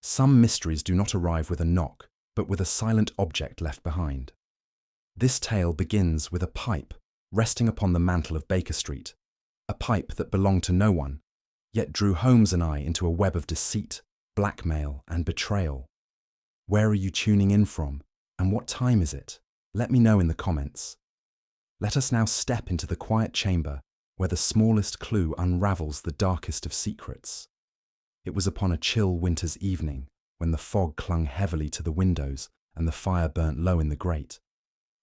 Some mysteries do not arrive with a knock, but with a silent object left behind. This tale begins with a pipe resting upon the mantel of Baker Street, a pipe that belonged to no one, yet drew Holmes and I into a web of deceit, blackmail, and betrayal. Where are you tuning in from, and what time is it? Let me know in the comments. Let us now step into the quiet chamber where the smallest clue unravels the darkest of secrets. It was upon a chill winter's evening, when the fog clung heavily to the windows and the fire burnt low in the grate,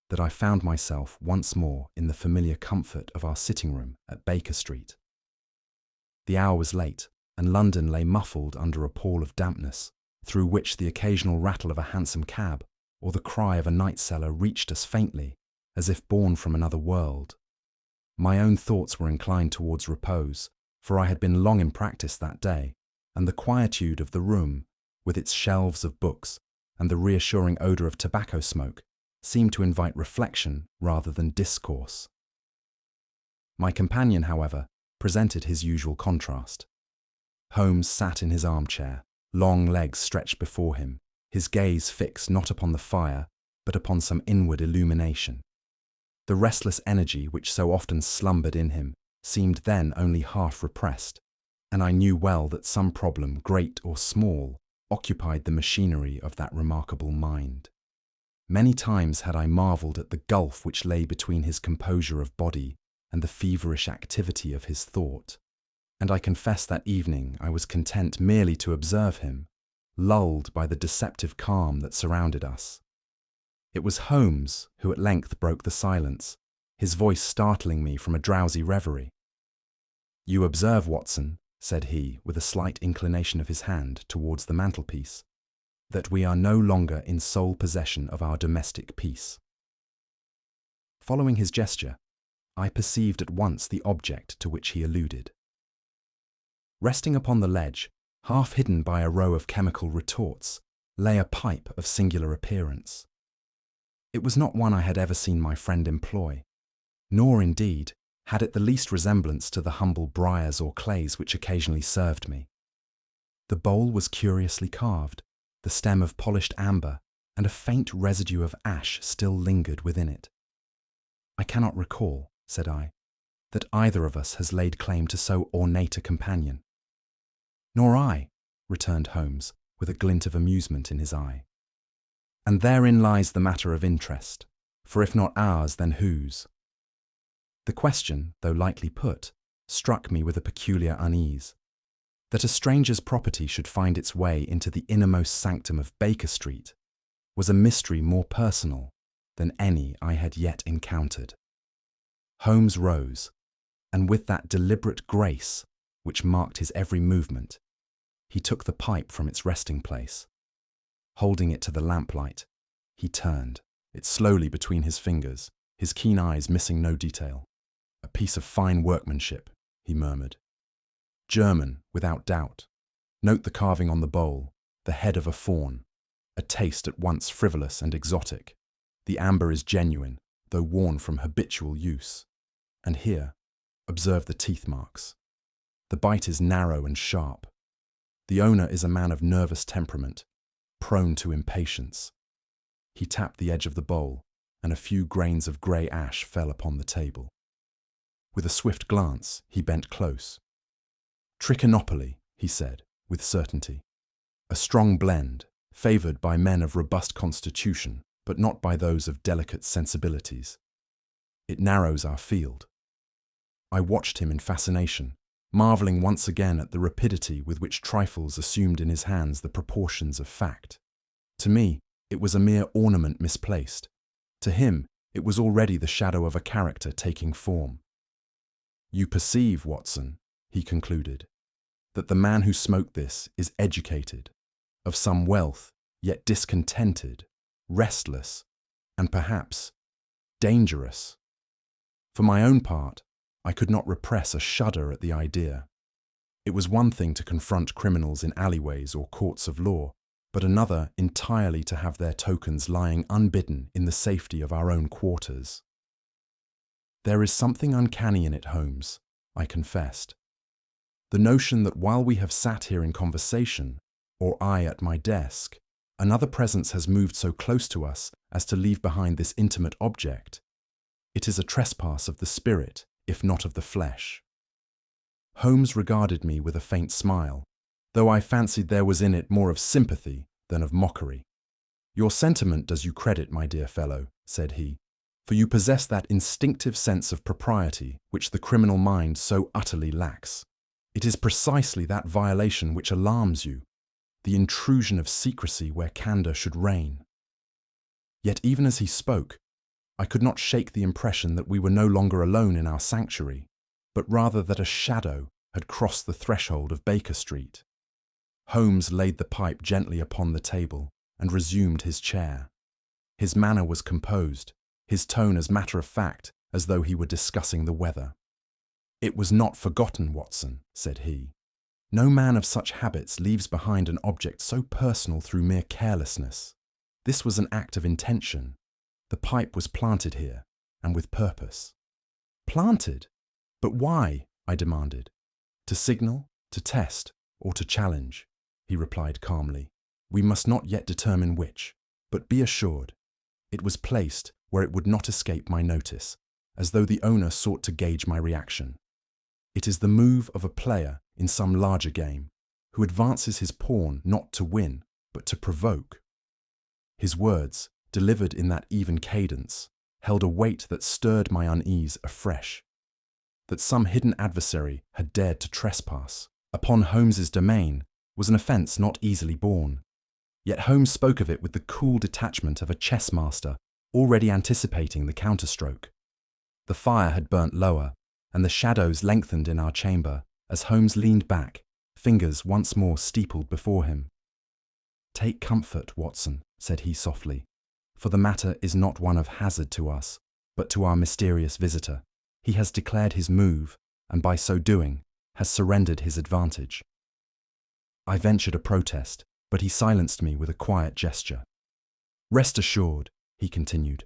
that I found myself once more in the familiar comfort of our sitting room at Baker Street. The hour was late, and London lay muffled under a pall of dampness, through which the occasional rattle of a hansom cab or the cry of a night seller reached us faintly, as if born from another world. My own thoughts were inclined towards repose, for I had been long in practice that day, and the quietude of the room, with its shelves of books and the reassuring odour of tobacco smoke, seemed to invite reflection rather than discourse. My companion, however, presented his usual contrast. Holmes sat in his armchair, long legs stretched before him, his gaze fixed not upon the fire, but upon some inward illumination. The restless energy which so often slumbered in him seemed then only half repressed, and I knew well that some problem, great or small, occupied the machinery of that remarkable mind. Many times had I marvelled at the gulf which lay between his composure of body and the feverish activity of his thought, and I confess that evening I was content merely to observe him, lulled by the deceptive calm that surrounded us. It was Holmes who at length broke the silence, his voice startling me from a drowsy reverie. "You observe, Watson," said he, with a slight inclination of his hand towards the mantelpiece, "that we are no longer in sole possession of our domestic peace." Following his gesture, I perceived at once the object to which he alluded. Resting upon the ledge, half hidden by a row of chemical retorts, lay a pipe of singular appearance. It was not one I had ever seen my friend employ, nor, indeed, had it the least resemblance to the humble briars or clays which occasionally served me. The bowl was curiously carved, the stem of polished amber, and a faint residue of ash still lingered within it. "I cannot recall," said I, "that either of us has laid claim to so ornate a companion." "Nor I," returned Holmes, with a glint of amusement in his eye. "And therein lies the matter of interest, for if not ours, then whose?" The question, though lightly put, struck me with a peculiar unease. That a stranger's property should find its way into the innermost sanctum of Baker Street was a mystery more personal than any I had yet encountered. Holmes rose, and with that deliberate grace which marked his every movement, he took the pipe from its resting place. Holding it to the lamplight, he turned it slowly between his fingers, his keen eyes missing no detail. "A piece of fine workmanship," he murmured. "German, without doubt. Note the carving on the bowl, the head of a fawn, a taste at once frivolous and exotic. The amber is genuine, though worn from habitual use. And here, observe the teeth marks. The bite is narrow and sharp. The owner is a man of nervous temperament, prone to impatience." He tapped the edge of the bowl, and a few grains of grey ash fell upon the table. With a swift glance, he bent close. "Trichinopoly," he said, with certainty. "A strong blend, favoured by men of robust constitution, but not by those of delicate sensibilities. It narrows our field." I watched him in fascination, marvelling once again at the rapidity with which trifles assumed in his hands the proportions of fact. To me, it was a mere ornament misplaced. To him, it was already the shadow of a character taking form. "You perceive, Watson," he concluded, "that the man who smoked this is educated, of some wealth, yet discontented, restless, and perhaps dangerous." For my own part, I could not repress a shudder at the idea. It was one thing to confront criminals in alleyways or courts of law, but another entirely to have their tokens lying unbidden in the safety of our own quarters. "There is something uncanny in it, Holmes," I confessed. "The notion that while we have sat here in conversation, or I at my desk, another presence has moved so close to us as to leave behind this intimate object. It is a trespass of the spirit, if not of the flesh. Holmes regarded me with a faint smile, though I fancied there was in it more of sympathy than of mockery. "Your sentiment does you credit, my dear fellow," said he, "for you possess that instinctive sense of propriety which the criminal mind so utterly lacks. It is precisely that violation which alarms you, the intrusion of secrecy where candour should reign." Yet even as he spoke, I could not shake the impression that we were no longer alone in our sanctuary, but rather that a shadow had crossed the threshold of Baker Street. Holmes laid the pipe gently upon the table and resumed his chair. His manner was composed, his tone as matter-of-fact as though he were discussing the weather. "It was not forgotten, Watson," said he. "No man of such habits leaves behind an object so personal through mere carelessness. This was an act of intention. The pipe was planted here, and with purpose." "Planted? But why?" I demanded. "To signal, to test, or to challenge," he replied calmly. "We must not yet determine which, but be assured, it was placed where it would not escape my notice, as though the owner sought to gauge my reaction. It is the move of a player in some larger game, who advances his pawn not to win, but to provoke." His words, delivered in that even cadence, held a weight that stirred my unease afresh. That some hidden adversary had dared to trespass upon Holmes's domain was an offence not easily borne. Yet Holmes spoke of it with the cool detachment of a chess master already anticipating the counterstroke. The fire had burnt lower, and the shadows lengthened in our chamber as Holmes leaned back, fingers once more steepled before him. "Take comfort, Watson," said he softly, "for the matter is not one of hazard to us, but to our mysterious visitor. He has declared his move, and by so doing, has surrendered his advantage." I ventured a protest, but he silenced me with a quiet gesture. "Rest assured," he continued,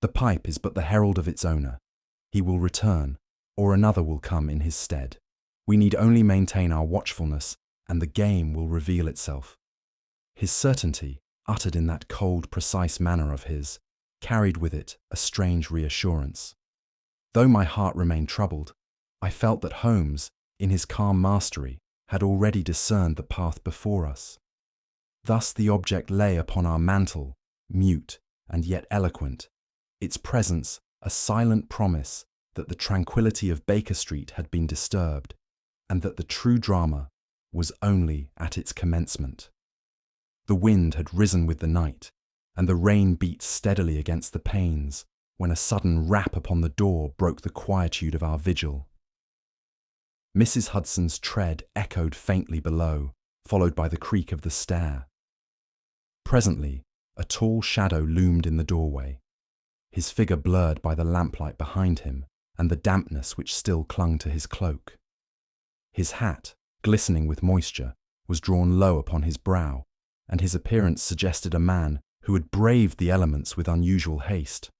"the pipe is but the herald of its owner. He will return, or another will come in his stead. We need only maintain our watchfulness, and the game will reveal itself." His certainty, uttered in that cold, precise manner of his, carried with it a strange reassurance. Though my heart remained troubled, I felt that Holmes, in his calm mastery, had already discerned the path before us. Thus the object lay upon our mantle, mute and yet eloquent, its presence a silent promise that the tranquillity of Baker Street had been disturbed, and that the true drama was only at its commencement. The wind had risen with the night, and the rain beat steadily against the panes, when a sudden rap upon the door broke the quietude of our vigil. Mrs. Hudson's tread echoed faintly below, followed by the creak of the stair. Presently, a tall shadow loomed in the doorway, his figure blurred by the lamplight behind him and the dampness which still clung to his cloak. His hat, glistening with moisture, was drawn low upon his brow, and his appearance suggested a man who had braved the elements with unusual haste.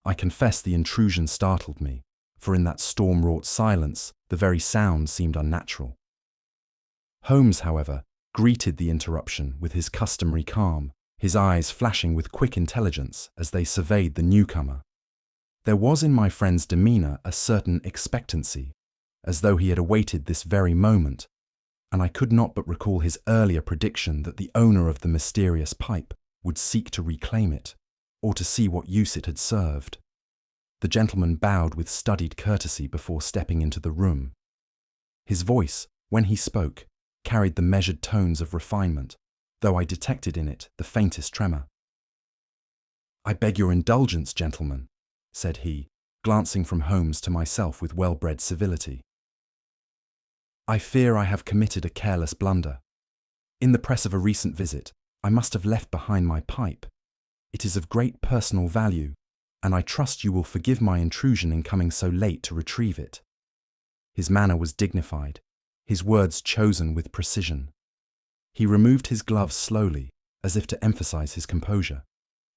I confess the intrusion startled me, for in that storm-wrought silence the very sound seemed unnatural. Holmes, however, greeted the interruption with his customary calm, his eyes flashing with quick intelligence as they surveyed the newcomer. There was in my friend's demeanour a certain expectancy, as though he had awaited this very moment, and I could not but recall his earlier prediction that the owner of the mysterious pipe would seek to reclaim it, or to see what use it had served. The gentleman bowed with studied courtesy before stepping into the room. His voice, when he spoke, carried the measured tones of refinement, though I detected in it the faintest tremor. "I beg your indulgence, gentlemen," said he, glancing from Holmes to myself with well-bred civility. "I fear I have committed a careless blunder. In the press of a recent visit, I must have left behind my pipe. It is of great personal value, and I trust you will forgive my intrusion in coming so late to retrieve it." His manner was dignified, his words chosen with precision. He removed his gloves slowly, as if to emphasize his composure.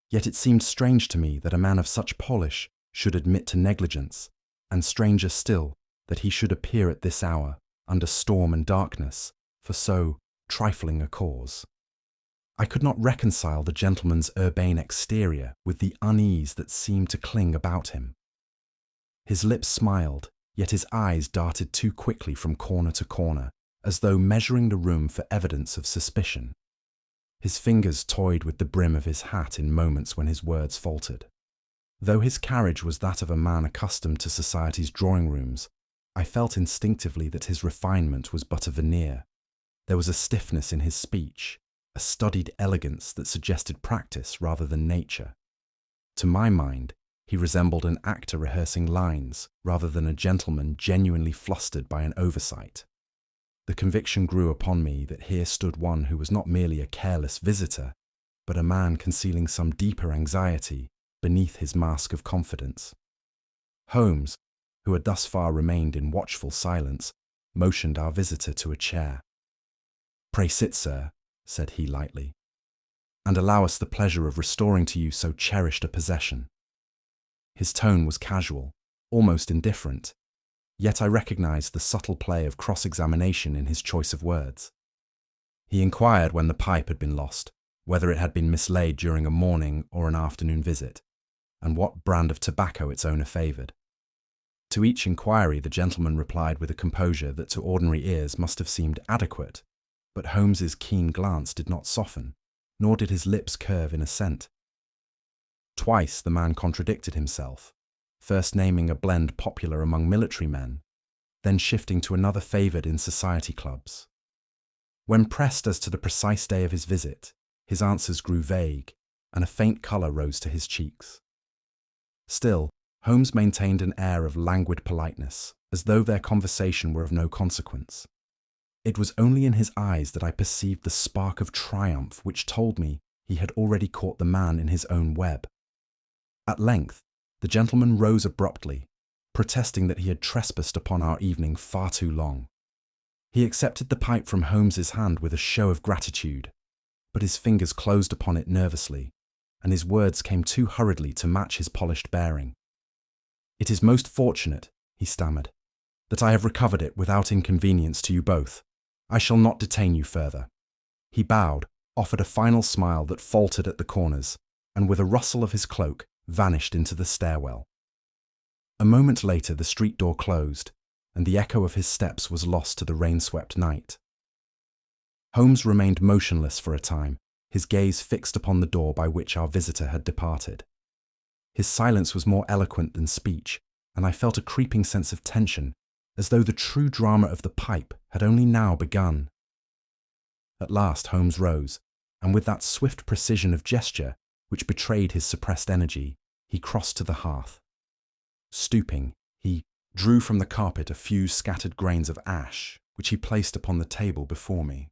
Yet it seemed strange to me that a man of such polish should admit to negligence, and stranger still that he should appear at this hour, under storm and darkness, for so trifling a cause. I could not reconcile the gentleman's urbane exterior with the unease that seemed to cling about him. His lips smiled, yet his eyes darted too quickly from corner to corner, as though measuring the room for evidence of suspicion. His fingers toyed with the brim of his hat in moments when his words faltered. Though his carriage was that of a man accustomed to society's drawing rooms, I felt instinctively that his refinement was but a veneer. There was a stiffness in his speech, a studied elegance that suggested practice rather than nature. To my mind, he resembled an actor rehearsing lines rather than a gentleman genuinely flustered by an oversight. The conviction grew upon me that here stood one who was not merely a careless visitor, but a man concealing some deeper anxiety beneath his mask of confidence. Holmes, who had thus far remained in watchful silence, motioned our visitor to a chair. "Pray sit, sir," said he lightly, "and allow us the pleasure of restoring to you so cherished a possession." His tone was casual, almost indifferent, yet I recognized the subtle play of cross-examination in his choice of words. He inquired when the pipe had been lost, whether it had been mislaid during a morning or an afternoon visit, and what brand of tobacco its owner favoured. To each inquiry the gentleman replied with a composure that to ordinary ears must have seemed adequate, but Holmes's keen glance did not soften, nor did his lips curve in assent. Twice the man contradicted himself, first naming a blend popular among military men, then shifting to another favoured in society clubs. When pressed as to the precise day of his visit, his answers grew vague, and a faint colour rose to his cheeks. Still, Holmes maintained an air of languid politeness, as though their conversation were of no consequence. It was only in his eyes that I perceived the spark of triumph which told me he had already caught the man in his own web. At length, the gentleman rose abruptly, protesting that he had trespassed upon our evening far too long. He accepted the pipe from Holmes's hand with a show of gratitude, but his fingers closed upon it nervously, and his words came too hurriedly to match his polished bearing. "It is most fortunate," he stammered, "that I have recovered it without inconvenience to you both. I shall not detain you further." He bowed, offered a final smile that faltered at the corners, and with a rustle of his cloak, vanished into the stairwell. A moment later the street door closed, and the echo of his steps was lost to the rain-swept night. Holmes remained motionless for a time, his gaze fixed upon the door by which our visitor had departed. His silence was more eloquent than speech, and I felt a creeping sense of tension, as though the true drama of the pipe had only now begun. At last Holmes rose, and with that swift precision of gesture which betrayed his suppressed energy, he crossed to the hearth. Stooping, he drew from the carpet a few scattered grains of ash, which he placed upon the table before me.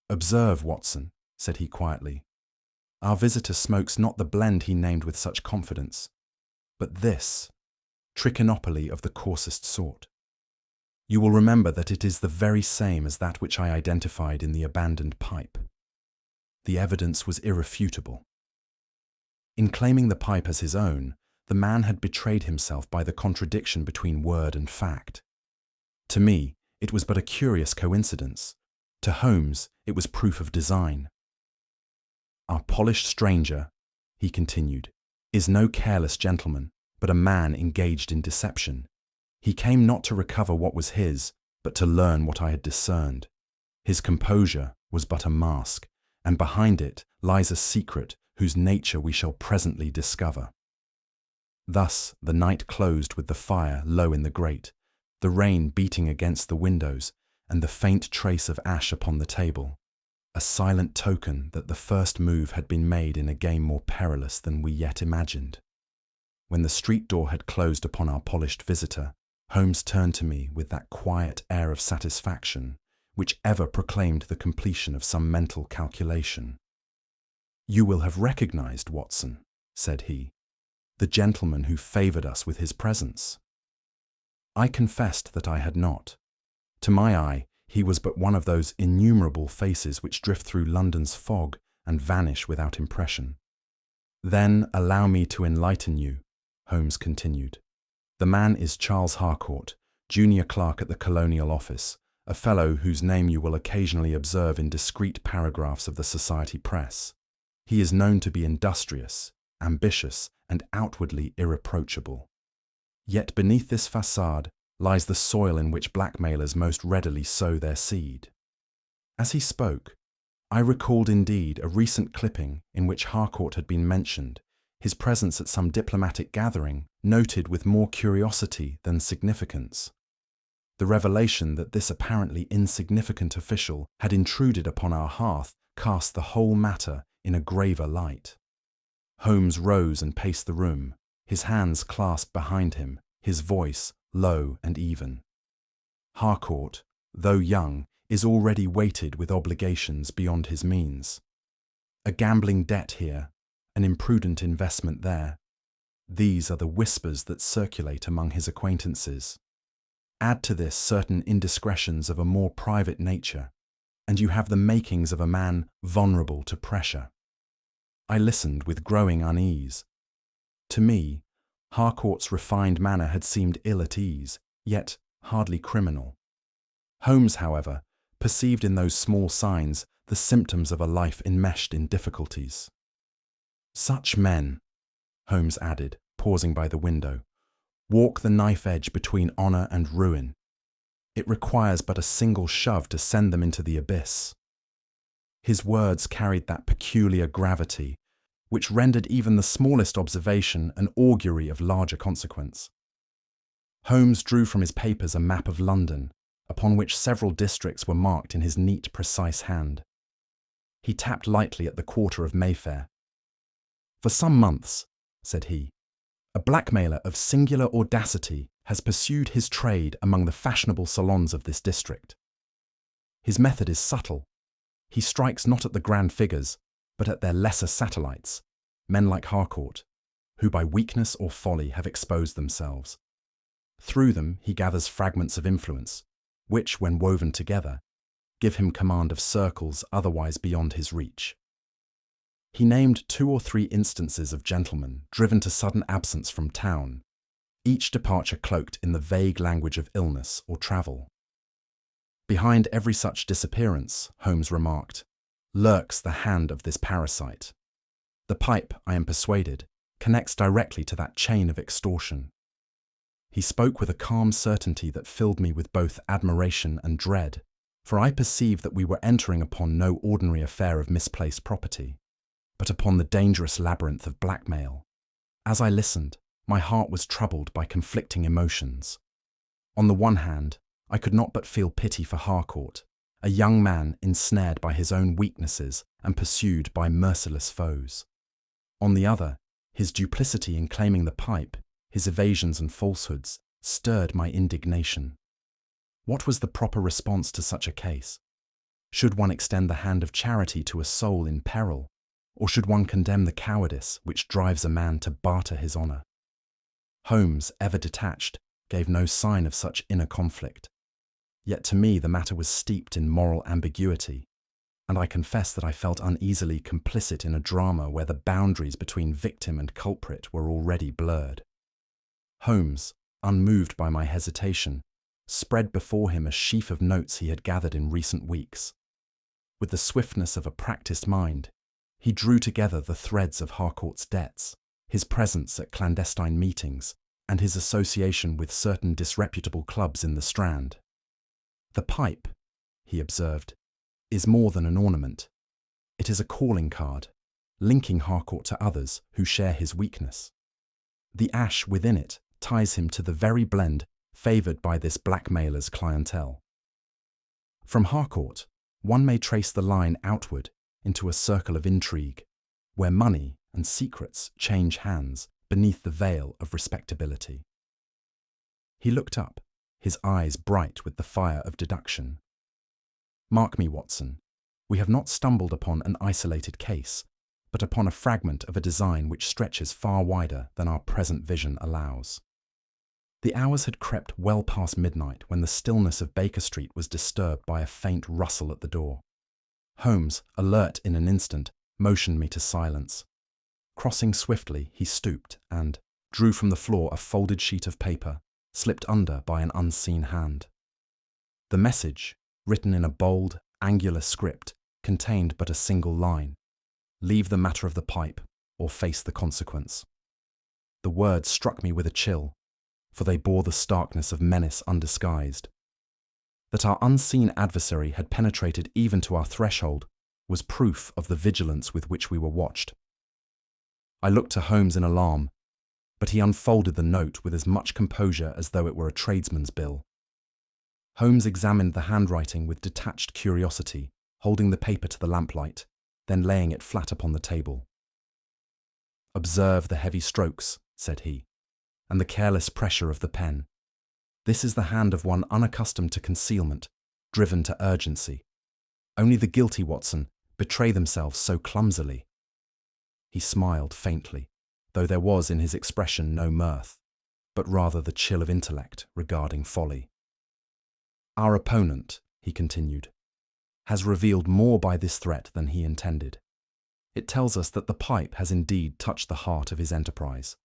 "Observe, Watson," said he quietly, "our visitor smokes not the blend he named with such confidence, but this, trichinopoly of the coarsest sort. You will remember that it is the very same as that which I identified in the abandoned pipe. The evidence was irrefutable. In claiming the pipe as his own, the man had betrayed himself by the contradiction between word and fact. To me, it was but a curious coincidence. To Holmes, it was proof of design. Our polished stranger," he continued, "is no careless gentleman, but a man engaged in deception. He came not to recover what was his, but to learn what I had discerned. His composure was but a mask, and behind it lies a secret whose nature we shall presently discover." Thus the night closed with the fire low in the grate, the rain beating against the windows, and the faint trace of ash upon the table, a silent token that the first move had been made in a game more perilous than we yet imagined. When the street door had closed upon our polished visitor, Holmes turned to me with that quiet air of satisfaction which ever proclaimed the completion of some mental calculation. "You will have recognized, Watson," said he, "the gentleman who favoured us with his presence." I confessed that I had not. To my eye, he was but one of those innumerable faces which drift through London's fog and vanish without impression. "Then allow me to enlighten you," Holmes continued. "The man is Charles Harcourt, junior clerk at the Colonial Office, a fellow whose name you will occasionally observe in discreet paragraphs of the society press. He is known to be industrious, ambitious, and outwardly irreproachable. Yet beneath this facade lies the soil in which blackmailers most readily sow their seed. As he spoke, I recalled indeed a recent clipping in which Harcourt had been mentioned, his presence at some diplomatic gathering noted with more curiosity than significance. The revelation that this apparently insignificant official had intruded upon our hearth cast the whole matter in a graver light. Holmes rose and paced the room, his hands clasped behind him, his voice low and even. Harcourt, though young, is already weighted with obligations beyond his means. A gambling debt here, an imprudent investment there. These are the whispers that circulate among his acquaintances. Add to this certain indiscretions of a more private nature, and you have the makings of a man vulnerable to pressure. I listened with growing unease. To me, Harcourt's refined manner had seemed ill at ease, yet hardly criminal. Holmes, however, perceived in those small signs the symptoms of a life enmeshed in difficulties. Such men, Holmes added, pausing by the window, walk the knife edge between honour and ruin. It requires but a single shove to send them into the abyss. His words carried that peculiar gravity which rendered even the smallest observation an augury of larger consequence. Holmes drew from his papers a map of London, upon which several districts were marked in his neat, precise hand. He tapped lightly at the quarter of Mayfair. "For some months," said he, "a blackmailer of singular audacity has pursued his trade among the fashionable salons of this district. His method is subtle. He strikes not at the grand figures, but at their lesser satellites, men like Harcourt, who by weakness or folly have exposed themselves. Through them he gathers fragments of influence, which, when woven together, give him command of circles otherwise beyond his reach." He named 2 or 3 instances of gentlemen driven to sudden absence from town, each departure cloaked in the vague language of illness or travel. "Behind every such disappearance," Holmes remarked, "lurks the hand of this parasite. The pipe, I am persuaded, connects directly to that chain of extortion." He spoke with a calm certainty that filled me with both admiration and dread, for I perceived that we were entering upon no ordinary affair of misplaced property, but upon the dangerous labyrinth of blackmail. As I listened, my heart was troubled by conflicting emotions. On the one hand, I could not but feel pity for Harcourt, a young man ensnared by his own weaknesses and pursued by merciless foes. On the other, his duplicity in claiming the pipe, his evasions and falsehoods, stirred my indignation. What was the proper response to such a case? Should one extend the hand of charity to a soul in peril, or should one condemn the cowardice which drives a man to barter his honour? Holmes, ever detached, gave no sign of such inner conflict. Yet to me the matter was steeped in moral ambiguity, and I confess that I felt uneasily complicit in a drama where the boundaries between victim and culprit were already blurred. Holmes, unmoved by my hesitation, spread before him a sheaf of notes he had gathered in recent weeks. With the swiftness of a practised mind, he drew together the threads of Harcourt's debts, his presence at clandestine meetings, and his association with certain disreputable clubs in the Strand. "The pipe," he observed, "is more than an ornament. It is a calling card, linking Harcourt to others who share his weakness. The ash within it ties him to the very blend favoured by this blackmailer's clientele. From Harcourt, one may trace the line outward into a circle of intrigue, where money and secrets change hands beneath the veil of respectability." He looked up, his eyes bright with the fire of deduction. "Mark me, Watson, we have not stumbled upon an isolated case, but upon a fragment of a design which stretches far wider than our present vision allows." The hours had crept well past midnight when the stillness of Baker Street was disturbed by a faint rustle at the door. Holmes, alert in an instant, motioned me to silence. Crossing swiftly, he stooped and drew from the floor a folded sheet of paper, slipped under by an unseen hand. The message, written in a bold, angular script, contained but a single line: "Leave the matter of the pipe, or face the consequence." The words struck me with a chill, for they bore the starkness of menace undisguised. That our unseen adversary had penetrated even to our threshold was proof of the vigilance with which we were watched. I looked to Holmes in alarm, but he unfolded the note with as much composure as though it were a tradesman's bill. Holmes examined the handwriting with detached curiosity, holding the paper to the lamplight, then laying it flat upon the table. "Observe the heavy strokes," said he, "and the careless pressure of the pen. This is the hand of one unaccustomed to concealment, driven to urgency. Only the guilty, Watson, betray themselves so clumsily." He smiled faintly, though there was in his expression no mirth, but rather the chill of intellect regarding folly. "Our opponent," he continued, "has revealed more by this threat than he intended. It tells us that the pipe has indeed touched the heart of his enterprise,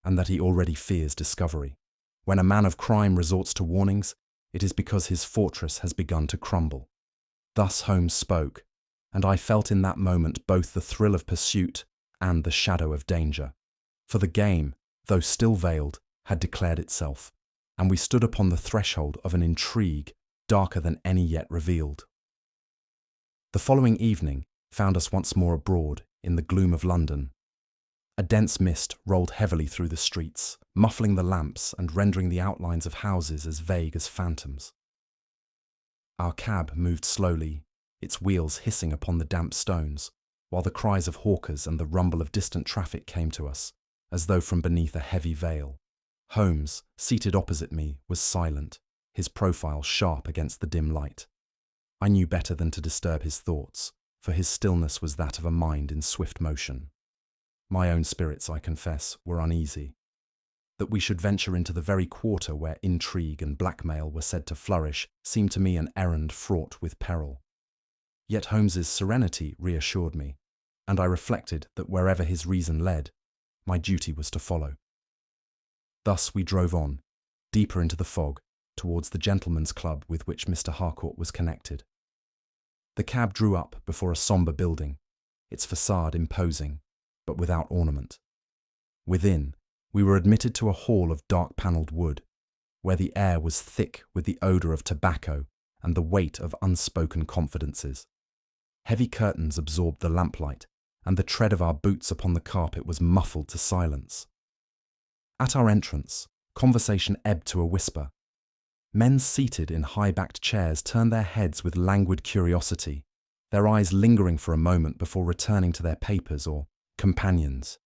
and that he already fears discovery. When a man of crime resorts to warnings, it is because his fortress has begun to crumble." Thus Holmes spoke, and I felt in that moment both the thrill of pursuit and the shadow of danger. For the game, though still veiled, had declared itself, and we stood upon the threshold of an intrigue darker than any yet revealed. The following evening found us once more abroad in the gloom of London. A dense mist rolled heavily through the streets, muffling the lamps and rendering the outlines of houses as vague as phantoms. Our cab moved slowly, its wheels hissing upon the damp stones, while the cries of hawkers and the rumble of distant traffic came to us, as though from beneath a heavy veil. Holmes, seated opposite me, was silent, his profile sharp against the dim light. I knew better than to disturb his thoughts, for his stillness was that of a mind in swift motion. My own spirits, I confess, were uneasy. That we should venture into the very quarter where intrigue and blackmail were said to flourish seemed to me an errand fraught with peril. Yet Holmes's serenity reassured me, and I reflected that wherever his reason led, my duty was to follow. Thus we drove on, deeper into the fog, towards the gentlemen's club with which Mr. Harcourt was connected. The cab drew up before a sombre building, its facade imposing, but without ornament. Within, we were admitted to a hall of dark-panelled wood, where the air was thick with the odour of tobacco and the weight of unspoken confidences. Heavy curtains absorbed the lamplight, and the tread of our boots upon the carpet was muffled to silence. At our entrance, conversation ebbed to a whisper. Men seated in high-backed chairs turned their heads with languid curiosity, their eyes lingering for a moment before returning to their papers or companions.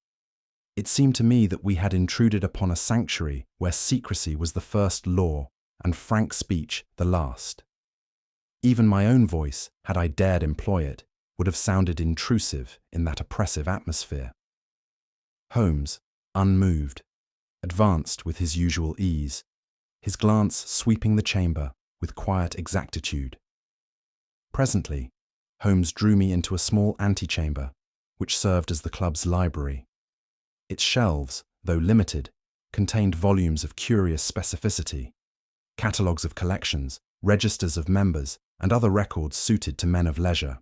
It seemed to me that we had intruded upon a sanctuary where secrecy was the first law and frank speech the last. Even my own voice, had I dared employ it, would have sounded intrusive in that oppressive atmosphere. Holmes, unmoved, advanced with his usual ease, his glance sweeping the chamber with quiet exactitude. Presently, Holmes drew me into a small antechamber, which served as the club's library. Its shelves, though limited, contained volumes of curious specificity, catalogues of collections, registers of members, and other records suited to men of leisure.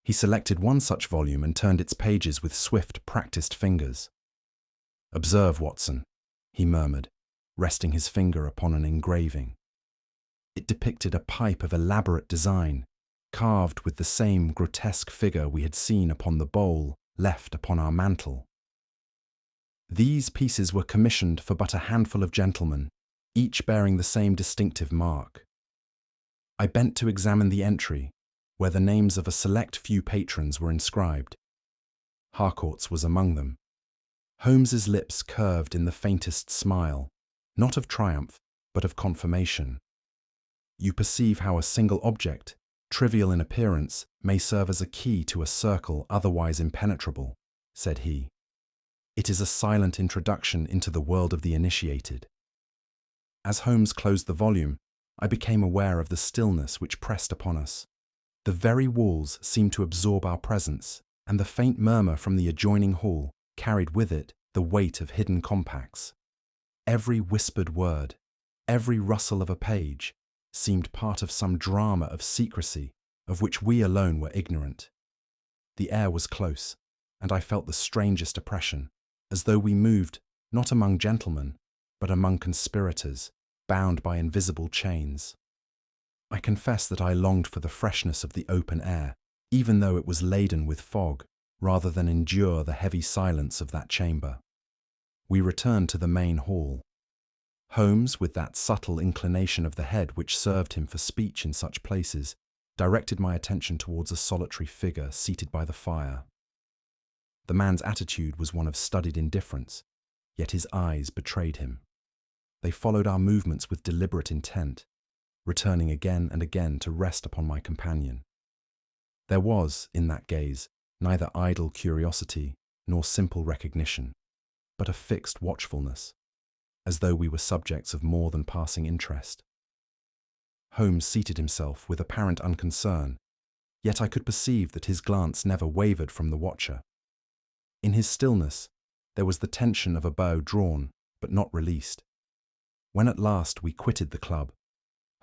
He selected one such volume and turned its pages with swift, practised fingers. "Observe, Watson," he murmured, resting his finger upon an engraving. It depicted a pipe of elaborate design, carved with the same grotesque figure we had seen upon the bowl left upon our mantel. These pieces were commissioned for but a handful of gentlemen, each bearing the same distinctive mark. I bent to examine the entry, where the names of a select few patrons were inscribed. Harcourt's was among them. Holmes's lips curved in the faintest smile, not of triumph, but of confirmation. "You perceive how a single object, trivial in appearance, may serve as a key to a circle otherwise impenetrable," said he. "It is a silent introduction into the world of the initiated." As Holmes closed the volume, I became aware of the stillness which pressed upon us. The very walls seemed to absorb our presence, and the faint murmur from the adjoining hall carried with it the weight of hidden compacts. Every whispered word, every rustle of a page, seemed part of some drama of secrecy of which we alone were ignorant. The air was close, and I felt the strangest oppression, as though we moved not among gentlemen, but among conspirators, bound by invisible chains. I confess that I longed for the freshness of the open air, even though it was laden with fog, rather than endure the heavy silence of that chamber. We returned to the main hall. Holmes, with that subtle inclination of the head which served him for speech in such places, directed my attention towards a solitary figure seated by the fire. The man's attitude was one of studied indifference, yet his eyes betrayed him. They followed our movements with deliberate intent, returning again and again to rest upon my companion. There was, in that gaze, neither idle curiosity nor simple recognition, but a fixed watchfulness, as though we were subjects of more than passing interest. Holmes seated himself with apparent unconcern, yet I could perceive that his glance never wavered from the watcher. In his stillness, there was the tension of a bow drawn, but not released. When at last we quitted the club,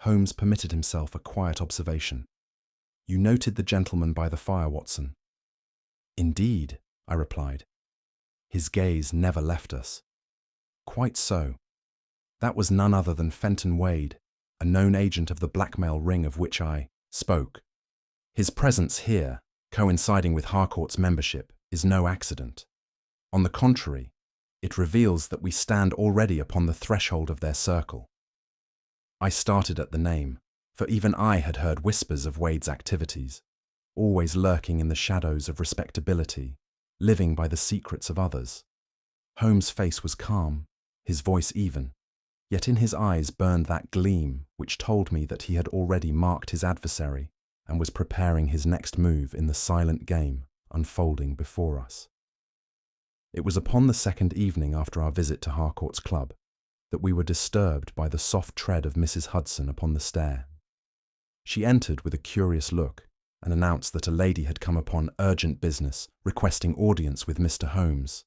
Holmes permitted himself a quiet observation. "You noted the gentleman by the fire, Watson?" "Indeed," I replied. His gaze never left us. "Quite so. That was none other than Fenton Wade, a known agent of the blackmail ring of which I spoke. His presence here, coinciding with Harcourt's membership, is no accident. On the contrary, it reveals that we stand already upon the threshold of their circle." I started at the name, for even I had heard whispers of Wade's activities, always lurking in the shadows of respectability, living by the secrets of others. Holmes' face was calm, his voice even, yet in his eyes burned that gleam which told me that he had already marked his adversary and was preparing his next move in the silent game unfolding before us. It was upon the second evening after our visit to Harcourt's club that we were disturbed by the soft tread of Mrs. Hudson upon the stair. She entered with a curious look and announced that a lady had come upon urgent business requesting audience with Mr. Holmes.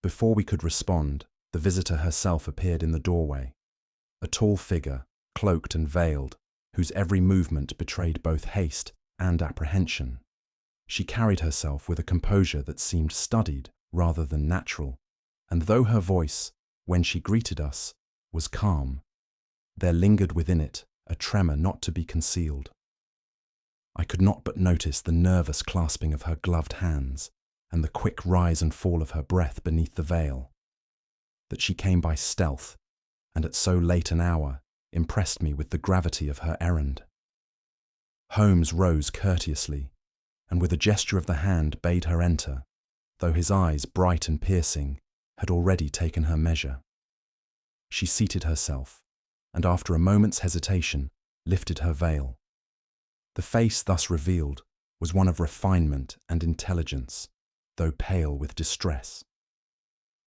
Before we could respond, the visitor herself appeared in the doorway, a tall figure, cloaked and veiled, whose every movement betrayed both haste and apprehension. She carried herself with a composure that seemed studied rather than natural, and though her voice, when she greeted us, was calm, there lingered within it a tremor not to be concealed. I could not but notice the nervous clasping of her gloved hands and the quick rise and fall of her breath beneath the veil. That she came by stealth, and at so late an hour, impressed me with the gravity of her errand. Holmes rose courteously, and with a gesture of the hand bade her enter, though his eyes, bright and piercing, had already taken her measure. She seated herself, and after a moment's hesitation, lifted her veil. The face thus revealed was one of refinement and intelligence, though pale with distress.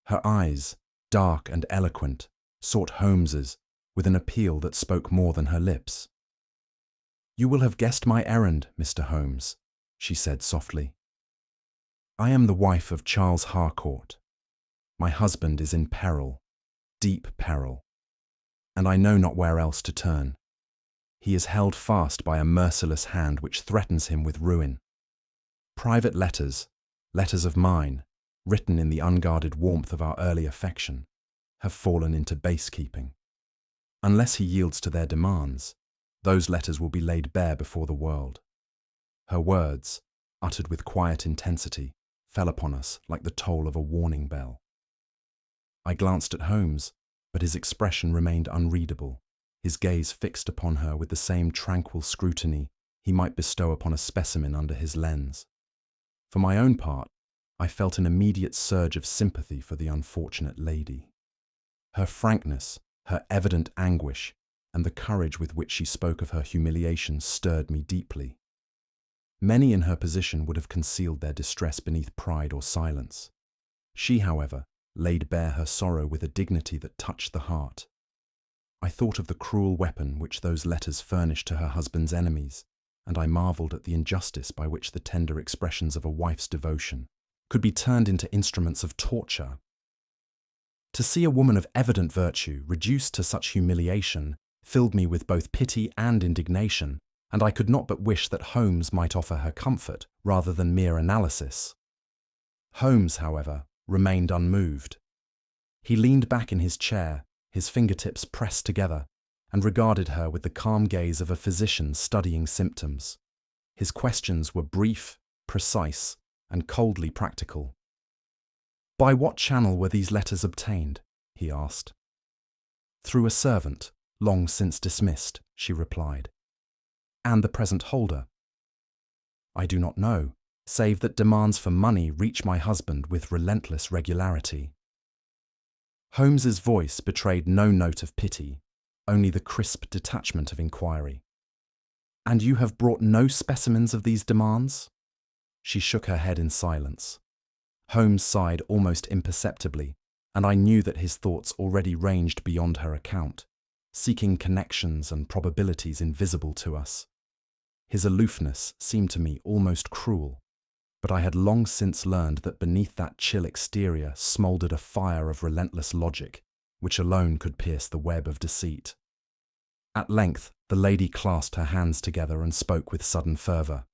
Her eyes, dark and eloquent, sought Holmes's with an appeal that spoke more than her lips. "You will have guessed my errand, Mr. Holmes," she said softly. "I am the wife of Charles Harcourt. My husband is in peril, deep peril, and I know not where else to turn. He is held fast by a merciless hand which threatens him with ruin. Private letters, letters of mine, written in the unguarded warmth of our early affection, have fallen into basekeeping. Unless he yields to their demands, those letters will be laid bare before the world." Her words, uttered with quiet intensity, fell upon us like the toll of a warning bell. I glanced at Holmes, but his expression remained unreadable, his gaze fixed upon her with the same tranquil scrutiny he might bestow upon a specimen under his lens. For my own part, I felt an immediate surge of sympathy for the unfortunate lady. Her frankness, her evident anguish, and the courage with which she spoke of her humiliation stirred me deeply. Many in her position would have concealed their distress beneath pride or silence. She, however, laid bare her sorrow with a dignity that touched the heart. I thought of the cruel weapon which those letters furnished to her husband's enemies, and I marvelled at the injustice by which the tender expressions of a wife's devotion could be turned into instruments of torture. To see a woman of evident virtue reduced to such humiliation filled me with both pity and indignation, and I could not but wish that Holmes might offer her comfort rather than mere analysis. Holmes, however, remained unmoved. He leaned back in his chair, his fingertips pressed together, and regarded her with the calm gaze of a physician studying symptoms. His questions were brief, precise, and coldly practical. "By what channel were these letters obtained?" he asked. "Through a servant, long since dismissed," she replied. "And the present holder?" "I do not know, save that demands for money reach my husband with relentless regularity." Holmes's voice betrayed no note of pity, only the crisp detachment of inquiry. "And you have brought no specimens of these demands?" She shook her head in silence. Holmes sighed almost imperceptibly, and I knew that his thoughts already ranged beyond her account, seeking connections and probabilities invisible to us. His aloofness seemed to me almost cruel, but I had long since learned that beneath that chill exterior smouldered a fire of relentless logic, which alone could pierce the web of deceit. At length, the lady clasped her hands together and spoke with sudden fervour.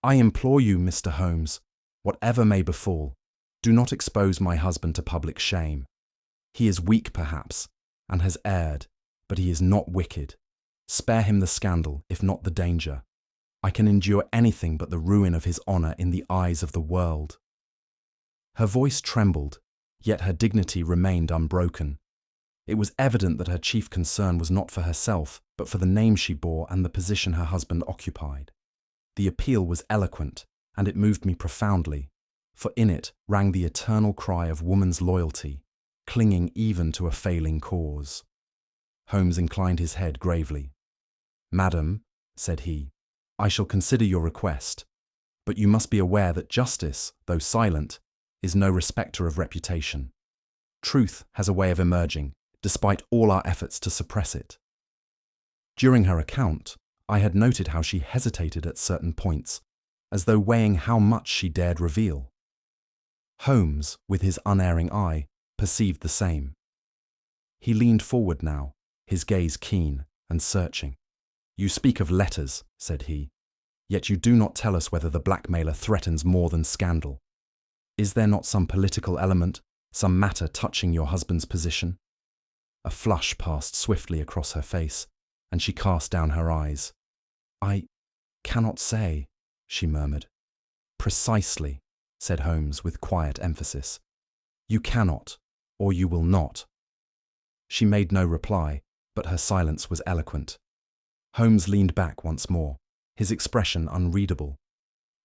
"I implore you, Mr. Holmes, whatever may befall, do not expose my husband to public shame. He is weak, perhaps, and has erred, but he is not wicked. Spare him the scandal, if not the danger. I can endure anything but the ruin of his honour in the eyes of the world." Her voice trembled, yet her dignity remained unbroken. It was evident that her chief concern was not for herself, but for the name she bore and the position her husband occupied. The appeal was eloquent, and it moved me profoundly, for in it rang the eternal cry of woman's loyalty, clinging even to a failing cause. Holmes inclined his head gravely. "Madam," said he, "I shall consider your request, but you must be aware that justice, though silent, is no respecter of reputation. Truth has a way of emerging, despite all our efforts to suppress it." During her account, I had noted how she hesitated at certain points, as though weighing how much she dared reveal. Holmes, with his unerring eye, perceived the same. He leaned forward now, his gaze keen and searching. "You speak of letters," said he, "yet you do not tell us whether the blackmailer threatens more than scandal. Is there not some political element, some matter touching your husband's position?" A flush passed swiftly across her face, and she cast down her eyes. "I cannot say," she murmured. "Precisely," said Holmes with quiet emphasis. "You cannot, or you will not." She made no reply, but her silence was eloquent. Holmes leaned back once more, his expression unreadable.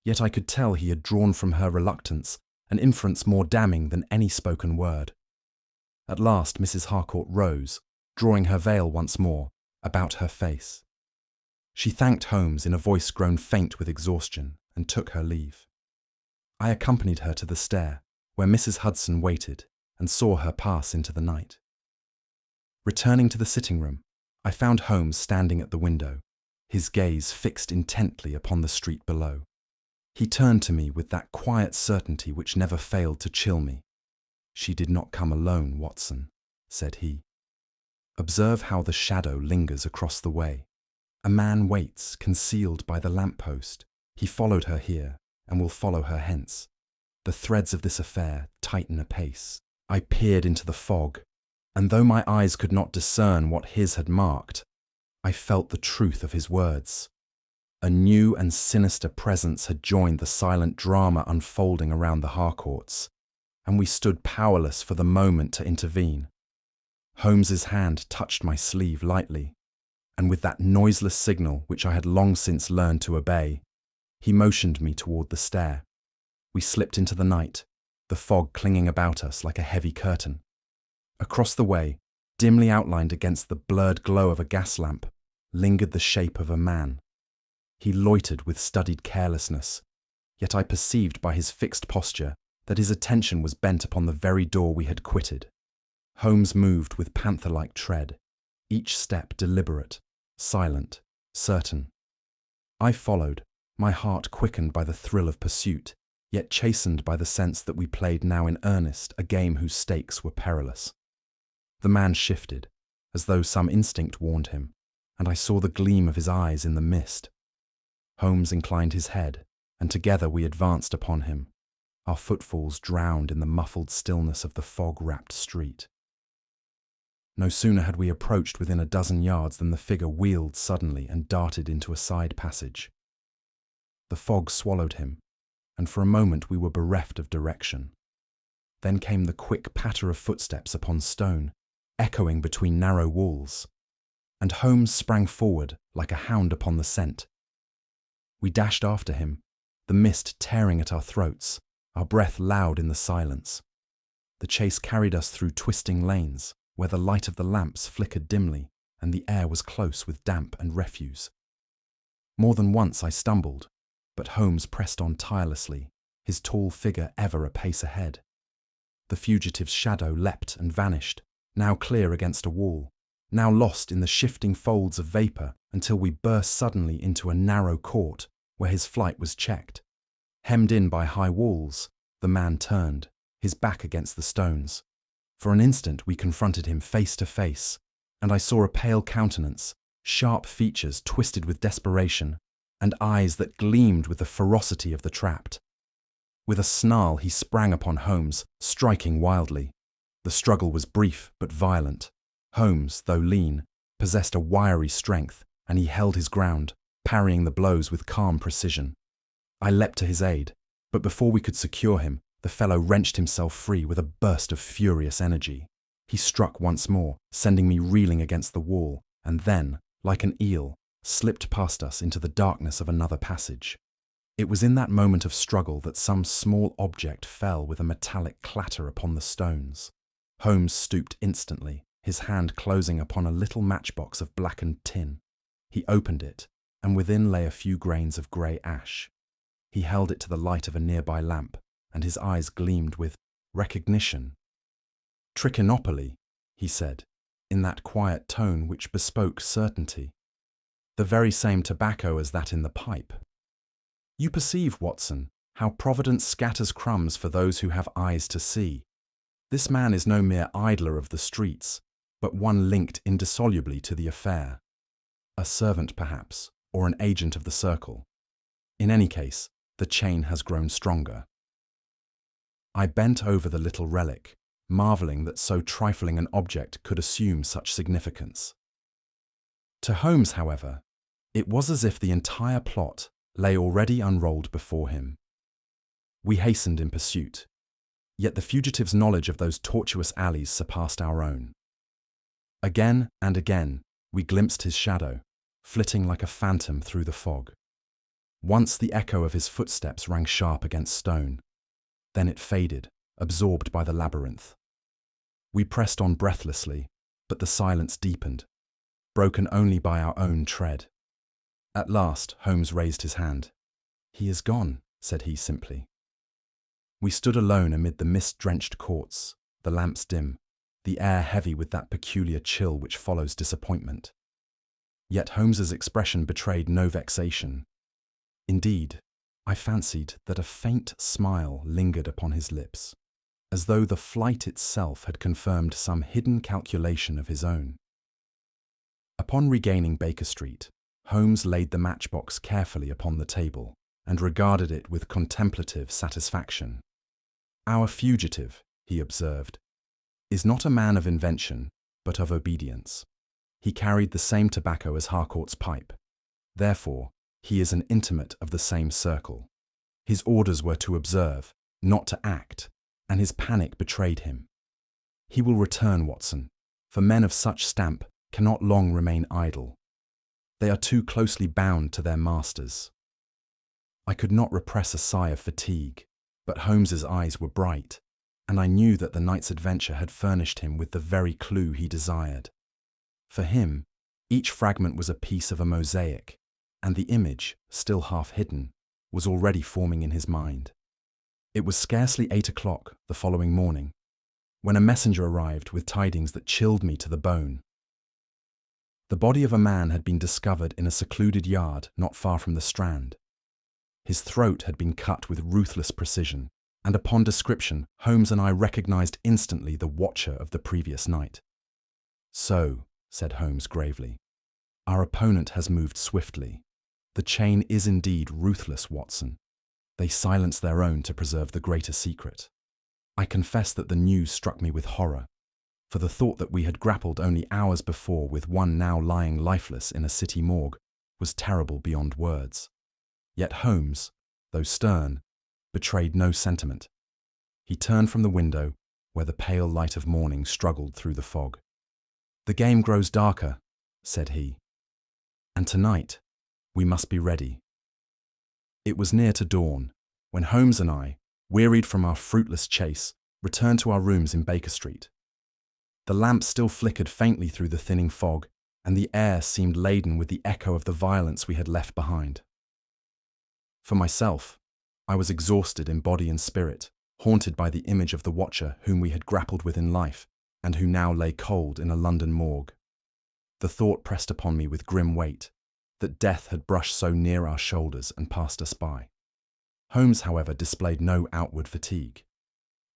Yet I could tell he had drawn from her reluctance an inference more damning than any spoken word. At last Mrs. Harcourt rose, drawing her veil once more about her face. She thanked Holmes in a voice grown faint with exhaustion and took her leave. I accompanied her to the stair, where Mrs. Hudson waited, and saw her pass into the night. Returning to the sitting room, I found Holmes standing at the window, his gaze fixed intently upon the street below. He turned to me with that quiet certainty which never failed to chill me. "She did not come alone, Watson," said he. "Observe how the shadow lingers across the way. A man waits, concealed by the lamp-post. He followed her here, and will follow her hence. The threads of this affair tighten apace." I peered into the fog, and though my eyes could not discern what his had marked, I felt the truth of his words. A new and sinister presence had joined the silent drama unfolding around the Harcourts, and we stood powerless for the moment to intervene. Holmes's hand touched my sleeve lightly, and with that noiseless signal which I had long since learned to obey, he motioned me toward the stair. We slipped into the night, the fog clinging about us like a heavy curtain. Across the way, dimly outlined against the blurred glow of a gas lamp, lingered the shape of a man. He loitered with studied carelessness, yet I perceived by his fixed posture that his attention was bent upon the very door we had quitted. Holmes moved with panther-like tread, each step deliberate, silent, certain. I followed, my heart quickened by the thrill of pursuit, yet chastened by the sense that we played now in earnest a game whose stakes were perilous. The man shifted, as though some instinct warned him, and I saw the gleam of his eyes in the mist. Holmes inclined his head, and together we advanced upon him, our footfalls drowned in the muffled stillness of the fog-wrapped street. No sooner had we approached within a dozen yards than the figure wheeled suddenly and darted into a side passage. The fog swallowed him, and for a moment we were bereft of direction. Then came the quick patter of footsteps upon stone, echoing between narrow walls, and Holmes sprang forward like a hound upon the scent. We dashed after him, the mist tearing at our throats, our breath loud in the silence. The chase carried us through twisting lanes, where the light of the lamps flickered dimly, and the air was close with damp and refuse. More than once I stumbled, but Holmes pressed on tirelessly, his tall figure ever a pace ahead. The fugitive's shadow leapt and vanished, now clear against a wall, now lost in the shifting folds of vapour, until we burst suddenly into a narrow court where his flight was checked. Hemmed in by high walls, the man turned, his back against the stones. For an instant we confronted him face to face, and I saw a pale countenance, sharp features twisted with desperation, and eyes that gleamed with the ferocity of the trapped. With a snarl he sprang upon Holmes, striking wildly. The struggle was brief but violent. Holmes, though lean, possessed a wiry strength, and he held his ground, parrying the blows with calm precision. I leapt to his aid, but before we could secure him, the fellow wrenched himself free with a burst of furious energy. He struck once more, sending me reeling against the wall, and then, like an eel, slipped past us into the darkness of another passage. It was in that moment of struggle that some small object fell with a metallic clatter upon the stones. Holmes stooped instantly, his hand closing upon a little matchbox of blackened tin. He opened it, and within lay a few grains of grey ash. He held it to the light of a nearby lamp, and his eyes gleamed with recognition. "Trichinopoly," he said, in that quiet tone which bespoke certainty. "The very same tobacco as that in the pipe. You perceive, Watson, how Providence scatters crumbs for those who have eyes to see. This man is no mere idler of the streets, but one linked indissolubly to the affair. A servant, perhaps, or an agent of the circle. In any case, the chain has grown stronger." I bent over the little relic, marvelling that so trifling an object could assume such significance. To Holmes, however, it was as if the entire plot lay already unrolled before him. We hastened in pursuit, yet the fugitive's knowledge of those tortuous alleys surpassed our own. Again and again we glimpsed his shadow, flitting like a phantom through the fog. Once the echo of his footsteps rang sharp against stone. Then it faded, absorbed by the labyrinth. We pressed on breathlessly, but the silence deepened, broken only by our own tread. At last, Holmes raised his hand. "He is gone," said he simply. We stood alone amid the mist-drenched courts, the lamps dim, the air heavy with that peculiar chill which follows disappointment. Yet Holmes's expression betrayed no vexation. Indeed, I fancied that a faint smile lingered upon his lips, as though the flight itself had confirmed some hidden calculation of his own. Upon regaining Baker Street, Holmes laid the matchbox carefully upon the table and regarded it with contemplative satisfaction. "Our fugitive," he observed, "is not a man of invention, but of obedience. He carried the same tobacco as Harcourt's pipe. Therefore, he is an intimate of the same circle. His orders were to observe, not to act, and his panic betrayed him. He will return, Watson, for men of such stamp cannot long remain idle. They are too closely bound to their masters." I could not repress a sigh of fatigue, but Holmes's eyes were bright, and I knew that the night's adventure had furnished him with the very clue he desired. For him, each fragment was a piece of a mosaic, and the image, still half hidden, was already forming in his mind. It was scarcely 8 o'clock the following morning, when a messenger arrived with tidings that chilled me to the bone. The body of a man had been discovered in a secluded yard not far from the Strand. His throat had been cut with ruthless precision, and upon description, Holmes and I recognized instantly the watcher of the previous night. "So," said Holmes gravely, Our opponent has moved swiftly. The chain is indeed ruthless, Watson. They silence their own to preserve the greater secret. I confess that the news struck me with horror, for the thought that we had grappled only hours before with one now lying lifeless in a city morgue was terrible beyond words. Yet Holmes, though stern, betrayed no sentiment. He turned from the window, where the pale light of morning struggled through the fog. "The game grows darker," said he, "and tonight we must be ready." It was near to dawn, when Holmes and I, wearied from our fruitless chase, returned to our rooms in Baker Street. The lamp still flickered faintly through the thinning fog, and the air seemed laden with the echo of the violence we had left behind. For myself, I was exhausted in body and spirit, haunted by the image of the watcher whom we had grappled with in life, and who now lay cold in a London morgue. The thought pressed upon me with grim weight, that death had brushed so near our shoulders and passed us by. Holmes, however, displayed no outward fatigue.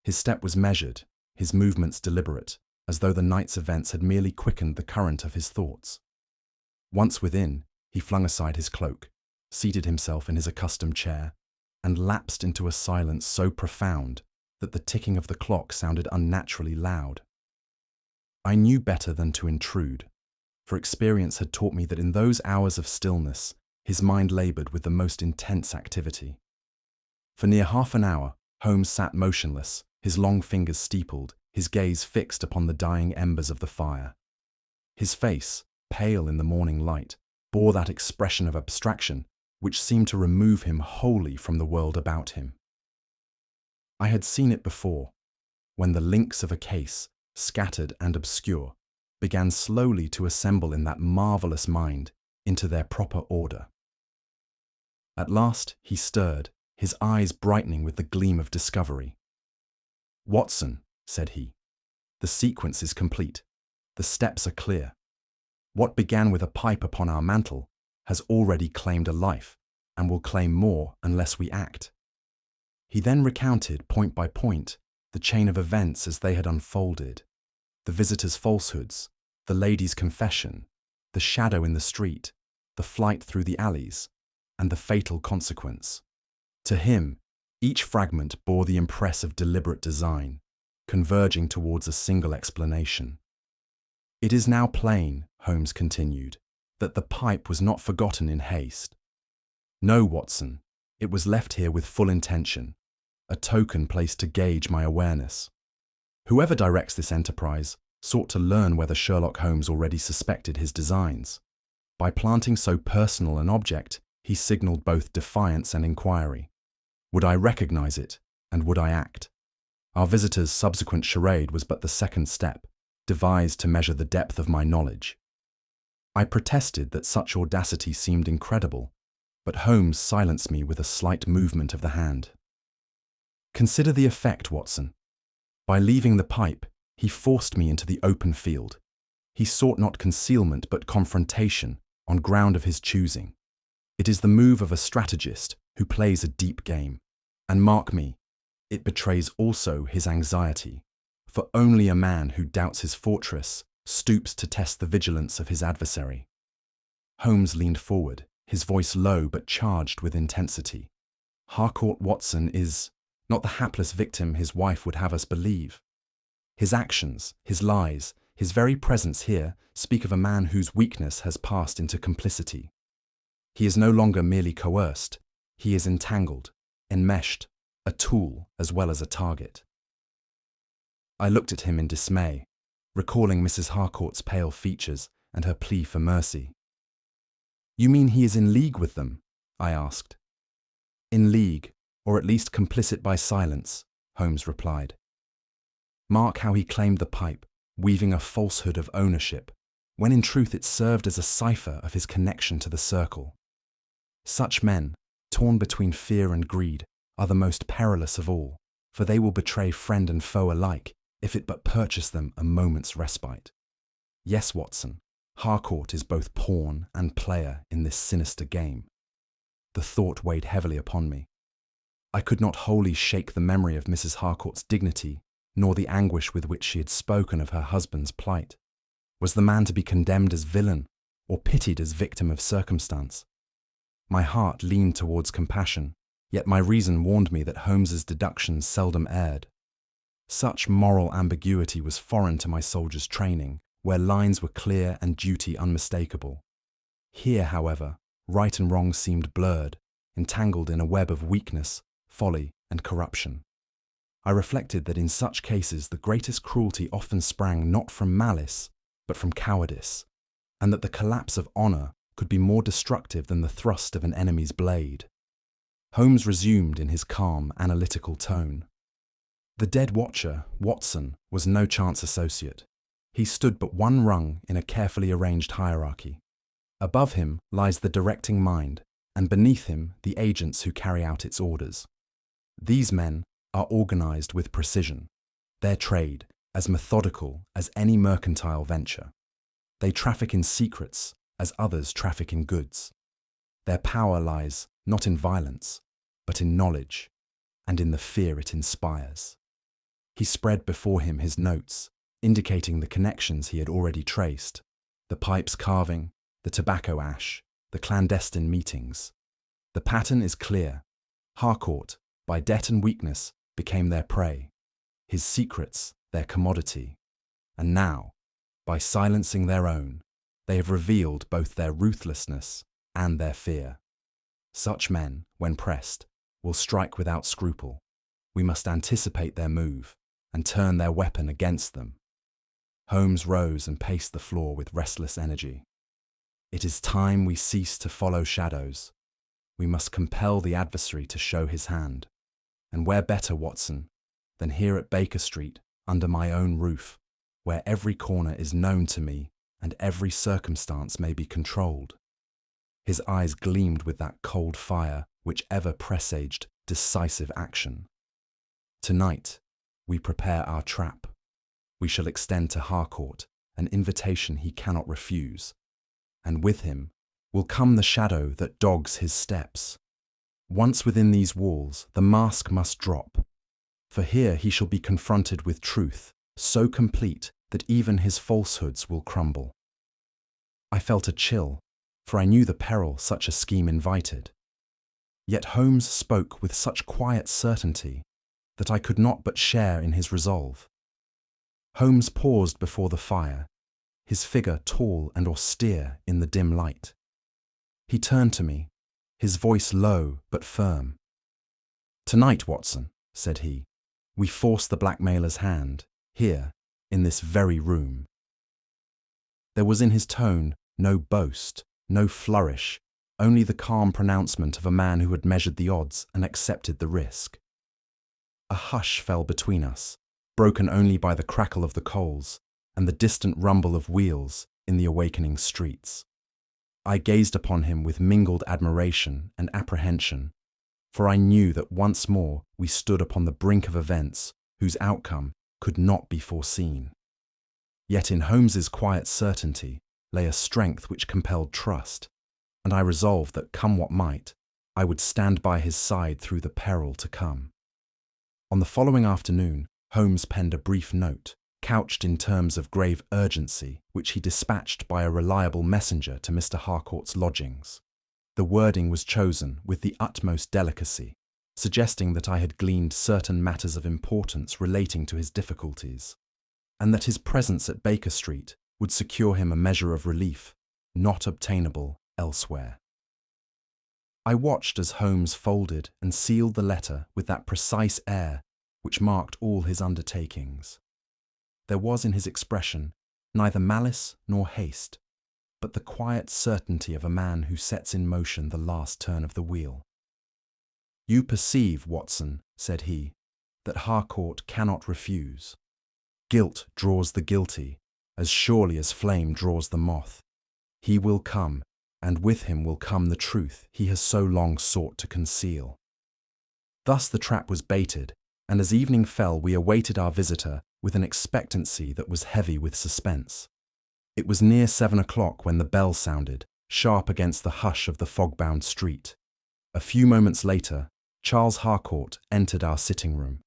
His step was measured, his movements deliberate, as though the night's events had merely quickened the current of his thoughts. Once within, he flung aside his cloak, seated himself in his accustomed chair, and lapsed into a silence so profound that the ticking of the clock sounded unnaturally loud. I knew better than to intrude, for experience had taught me that in those hours of stillness, his mind laboured with the most intense activity. For near half an hour, Holmes sat motionless, his long fingers steepled, his gaze fixed upon the dying embers of the fire. His face, pale in the morning light, bore that expression of abstraction which seemed to remove him wholly from the world about him. I had seen it before, when the links of a case, scattered and obscure, began slowly to assemble in that marvellous mind into their proper order. At last he stirred, his eyes brightening with the gleam of discovery. "Watson," said he, "the sequence is complete. The steps are clear. What began with a pipe upon our mantel has already claimed a life, and will claim more unless we act." He then recounted, point by point, the chain of events as they had unfolded: the visitor's falsehoods, the lady's confession, the shadow in the street, the flight through the alleys, and the fatal consequence. To him, each fragment bore the impress of deliberate design, converging towards a single explanation. "It is now plain," Holmes continued, "that the pipe was not forgotten in haste. No, Watson, it was left here with full intention, a token placed to gauge my awareness. Whoever directs this enterprise sought to learn whether Sherlock Holmes already suspected his designs. By planting so personal an object, he signalled both defiance and inquiry. Would I recognise it, and would I act? Our visitor's subsequent charade was but the second step, devised to measure the depth of my knowledge. I protested that such audacity seemed incredible, but Holmes silenced me with a slight movement of the hand. "Consider the effect, Watson. By leaving the pipe, he forced me into the open field. He sought not concealment but confrontation, on ground of his choosing. It is the move of a strategist who plays a deep game. And mark me, it betrays also his anxiety, for only a man who doubts his fortress stoops to test the vigilance of his adversary." Holmes leaned forward, his voice low but charged with intensity. "Harcourt Watson is not the hapless victim his wife would have us believe. His actions, his lies, his very presence here speak of a man whose weakness has passed into complicity. He is no longer merely coerced, he is entangled, enmeshed, a tool as well as a target." I looked at him in dismay, recalling Mrs. Harcourt's pale features and her plea for mercy. "You mean he is in league with them?" I asked. "In league, or at least complicit by silence," Holmes replied. "Mark how he claimed the pipe, weaving a falsehood of ownership, when in truth it served as a cipher of his connection to the circle. Such men, torn between fear and greed, are the most perilous of all, for they will betray friend and foe alike if it but purchase them a moment's respite. Yes, Watson, Harcourt is both pawn and player in this sinister game." The thought weighed heavily upon me. I could not wholly shake the memory of Mrs. Harcourt's dignity, nor the anguish with which she had spoken of her husband's plight. Was the man to be condemned as villain, or pitied as victim of circumstance. My heart leaned towards compassion, yet my reason warned me that Holmes's deductions seldom erred. Such moral ambiguity was foreign to my soldier's training, where lines were clear and duty unmistakable. Here, however, right and wrong seemed blurred, entangled in a web of weakness, folly, and corruption. I reflected that in such cases the greatest cruelty often sprang not from malice, but from cowardice, and that the collapse of honour could be more destructive than the thrust of an enemy's blade. Holmes resumed in his calm, analytical tone. The dead watcher, Watson, was no chance associate. He stood but one rung in a carefully arranged hierarchy. Above him lies the directing mind, and beneath him the agents who carry out its orders. These men are organised with precision, their trade as methodical as any mercantile venture. They traffic in secrets as others traffic in goods. Their power lies not in violence, but in knowledge, and in the fear it inspires. He spread before him his notes, indicating the connections he had already traced, the pipe's carving, the tobacco ash, the clandestine meetings. The pattern is clear. Harcourt, by debt and weakness, became their prey, his secrets their commodity, and now, by silencing their own, they have revealed both their ruthlessness and their fear. Such men, when pressed, will strike without scruple. We must anticipate their move and turn their weapon against them. Holmes rose and paced the floor with restless energy. It is time we cease to follow shadows. We must compel the adversary to show his hand. And where better, Watson, than here at Baker Street, under my own roof, where every corner is known to me and every circumstance may be controlled. His eyes gleamed with that cold fire which ever presaged decisive action. Tonight, we prepare our trap. We shall extend to Harcourt an invitation he cannot refuse, and with him will come the shadow that dogs his steps. Once within these walls, the mask must drop, for here he shall be confronted with truth so complete that even his falsehoods will crumble. I felt a chill, for I knew the peril such a scheme invited. Yet Holmes spoke with such quiet certainty that I could not but share in his resolve. Holmes paused before the fire, his figure tall and austere in the dim light. He turned to me, his voice low but firm. "Tonight, Watson," said he, "we force the blackmailer's hand, here, in this very room." There was in his tone no boast, no flourish, only the calm pronouncement of a man who had measured the odds and accepted the risk. A hush fell between us, broken only by the crackle of the coals and the distant rumble of wheels in the awakening streets. I gazed upon him with mingled admiration and apprehension, for I knew that once more we stood upon the brink of events whose outcome could not be foreseen. Yet in Holmes's quiet certainty lay a strength which compelled trust, and I resolved that, come what might, I would stand by his side through the peril to come. On the following afternoon, Holmes penned a brief note, couched in terms of grave urgency, which he dispatched by a reliable messenger to Mr. Harcourt's lodgings. The wording was chosen with the utmost delicacy, suggesting that I had gleaned certain matters of importance relating to his difficulties, and that his presence at Baker Street would secure him a measure of relief, not obtainable elsewhere. I watched as Holmes folded and sealed the letter with that precise air which marked all his undertakings. There was in his expression neither malice nor haste, but the quiet certainty of a man who sets in motion the last turn of the wheel. "You perceive, Watson," said he, "that Harcourt cannot refuse. Guilt draws the guilty, as surely as flame draws the moth. He will come, and with him will come the truth he has so long sought to conceal." Thus the trap was baited, and as evening fell we awaited our visitor with an expectancy that was heavy with suspense. It was near 7 o'clock when the bell sounded, sharp against the hush of the fog-bound street. A few moments later, Charles Harcourt entered our sitting-room.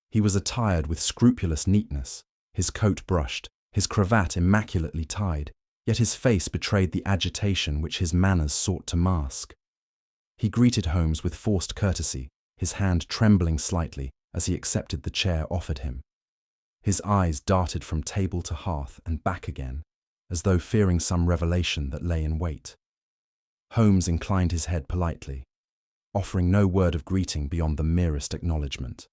He was attired with scrupulous neatness, his coat brushed, his cravat immaculately tied, yet his face betrayed the agitation which his manners sought to mask. He greeted Holmes with forced courtesy, his hand trembling slightly as he accepted the chair offered him. His eyes darted from table to hearth and back again, as though fearing some revelation that lay in wait. Holmes inclined his head politely, offering no word of greeting beyond the merest acknowledgement.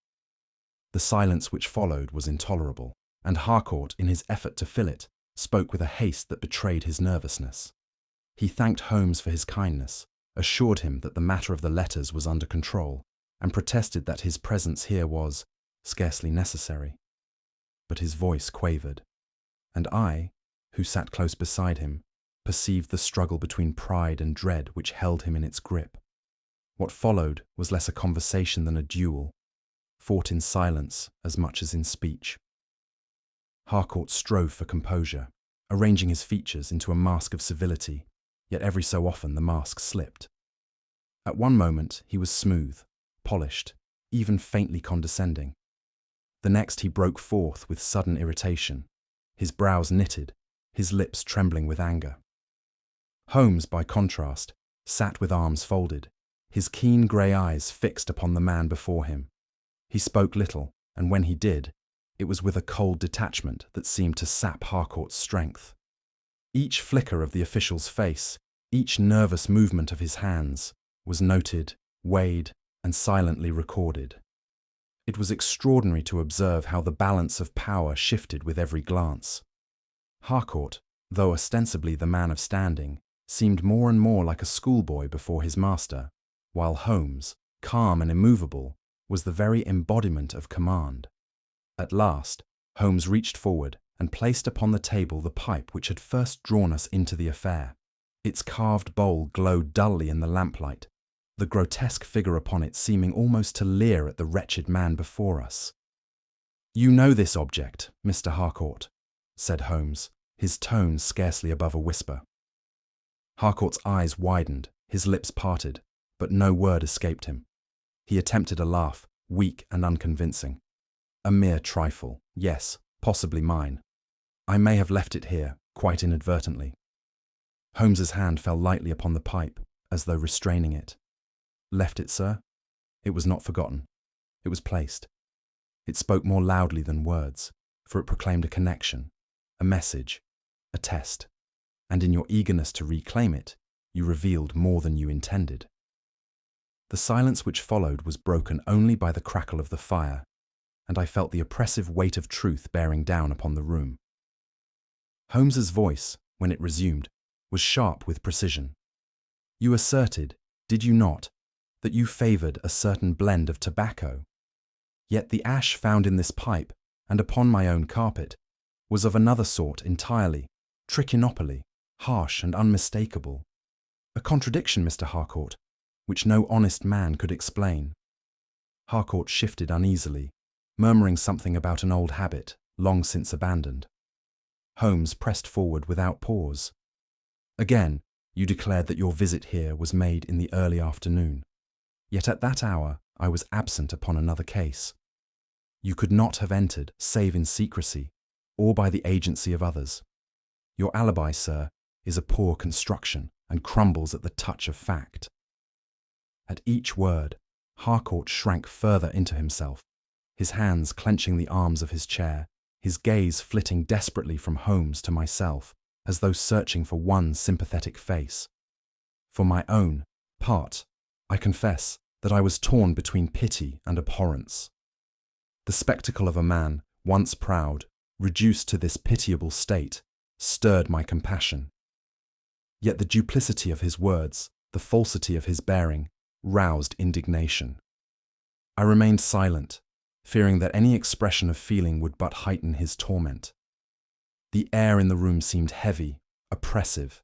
The silence which followed was intolerable, and Harcourt, in his effort to fill it, spoke with a haste that betrayed his nervousness. He thanked Holmes for his kindness, assured him that the matter of the letters was under control, and protested that his presence here was scarcely necessary. But his voice quavered, and I, who sat close beside him, perceived the struggle between pride and dread which held him in its grip. What followed was less a conversation than a duel, fought in silence as much as in speech. Harcourt strove for composure, arranging his features into a mask of civility, yet every so often the mask slipped. At one moment he was smooth, polished, even faintly condescending. The next he broke forth with sudden irritation, his brows knitted, his lips trembling with anger. Holmes, by contrast, sat with arms folded, his keen grey eyes fixed upon the man before him. He spoke little, and when he did, it was with a cold detachment that seemed to sap Harcourt's strength. Each flicker of the official's face, each nervous movement of his hands, was noted, weighed, and silently recorded. It was extraordinary to observe how the balance of power shifted with every glance. Harcourt, though ostensibly the man of standing, seemed more and more like a schoolboy before his master, while Holmes, calm and immovable, was the very embodiment of command. At last, Holmes reached forward and placed upon the table the pipe which had first drawn us into the affair. Its carved bowl glowed dully in the lamplight, the grotesque figure upon it seeming almost to leer at the wretched man before us. "You know this object, Mr. Harcourt," said Holmes, his tone scarcely above a whisper. Harcourt's eyes widened, his lips parted, but no word escaped him. He attempted a laugh, weak and unconvincing. "A mere trifle, yes, possibly mine. I may have left it here, quite inadvertently." Holmes's hand fell lightly upon the pipe, as though restraining it. "Left it, sir?" It was not forgotten. It was placed. It spoke more loudly than words, for it proclaimed a connection, a message, a test, and in your eagerness to reclaim it, you revealed more than you intended. The silence which followed was broken only by the crackle of the fire, and I felt the oppressive weight of truth bearing down upon the room. Holmes's voice, when it resumed, was sharp with precision. "You asserted, did you not, that you favoured a certain blend of tobacco? Yet the ash found in this pipe, and upon my own carpet, was of another sort entirely, trichinopoly, harsh and unmistakable. A contradiction, Mr. Harcourt, which no honest man could explain." Harcourt shifted uneasily, murmuring something about an old habit, long since abandoned. Holmes pressed forward without pause. "Again, you declared that your visit here was made in the early afternoon. Yet at that hour I was absent upon another case. You could not have entered save in secrecy, or by the agency of others. Your alibi, sir, is a poor construction and crumbles at the touch of fact." At each word, Harcourt shrank further into himself, his hands clenching the arms of his chair, his gaze flitting desperately from Holmes to myself, as though searching for one sympathetic face. For my own part, I confess that I was torn between pity and abhorrence. The spectacle of a man, once proud, reduced to this pitiable state, stirred my compassion. Yet the duplicity of his words, the falsity of his bearing, roused indignation. I remained silent, fearing that any expression of feeling would but heighten his torment. The air in the room seemed heavy, oppressive.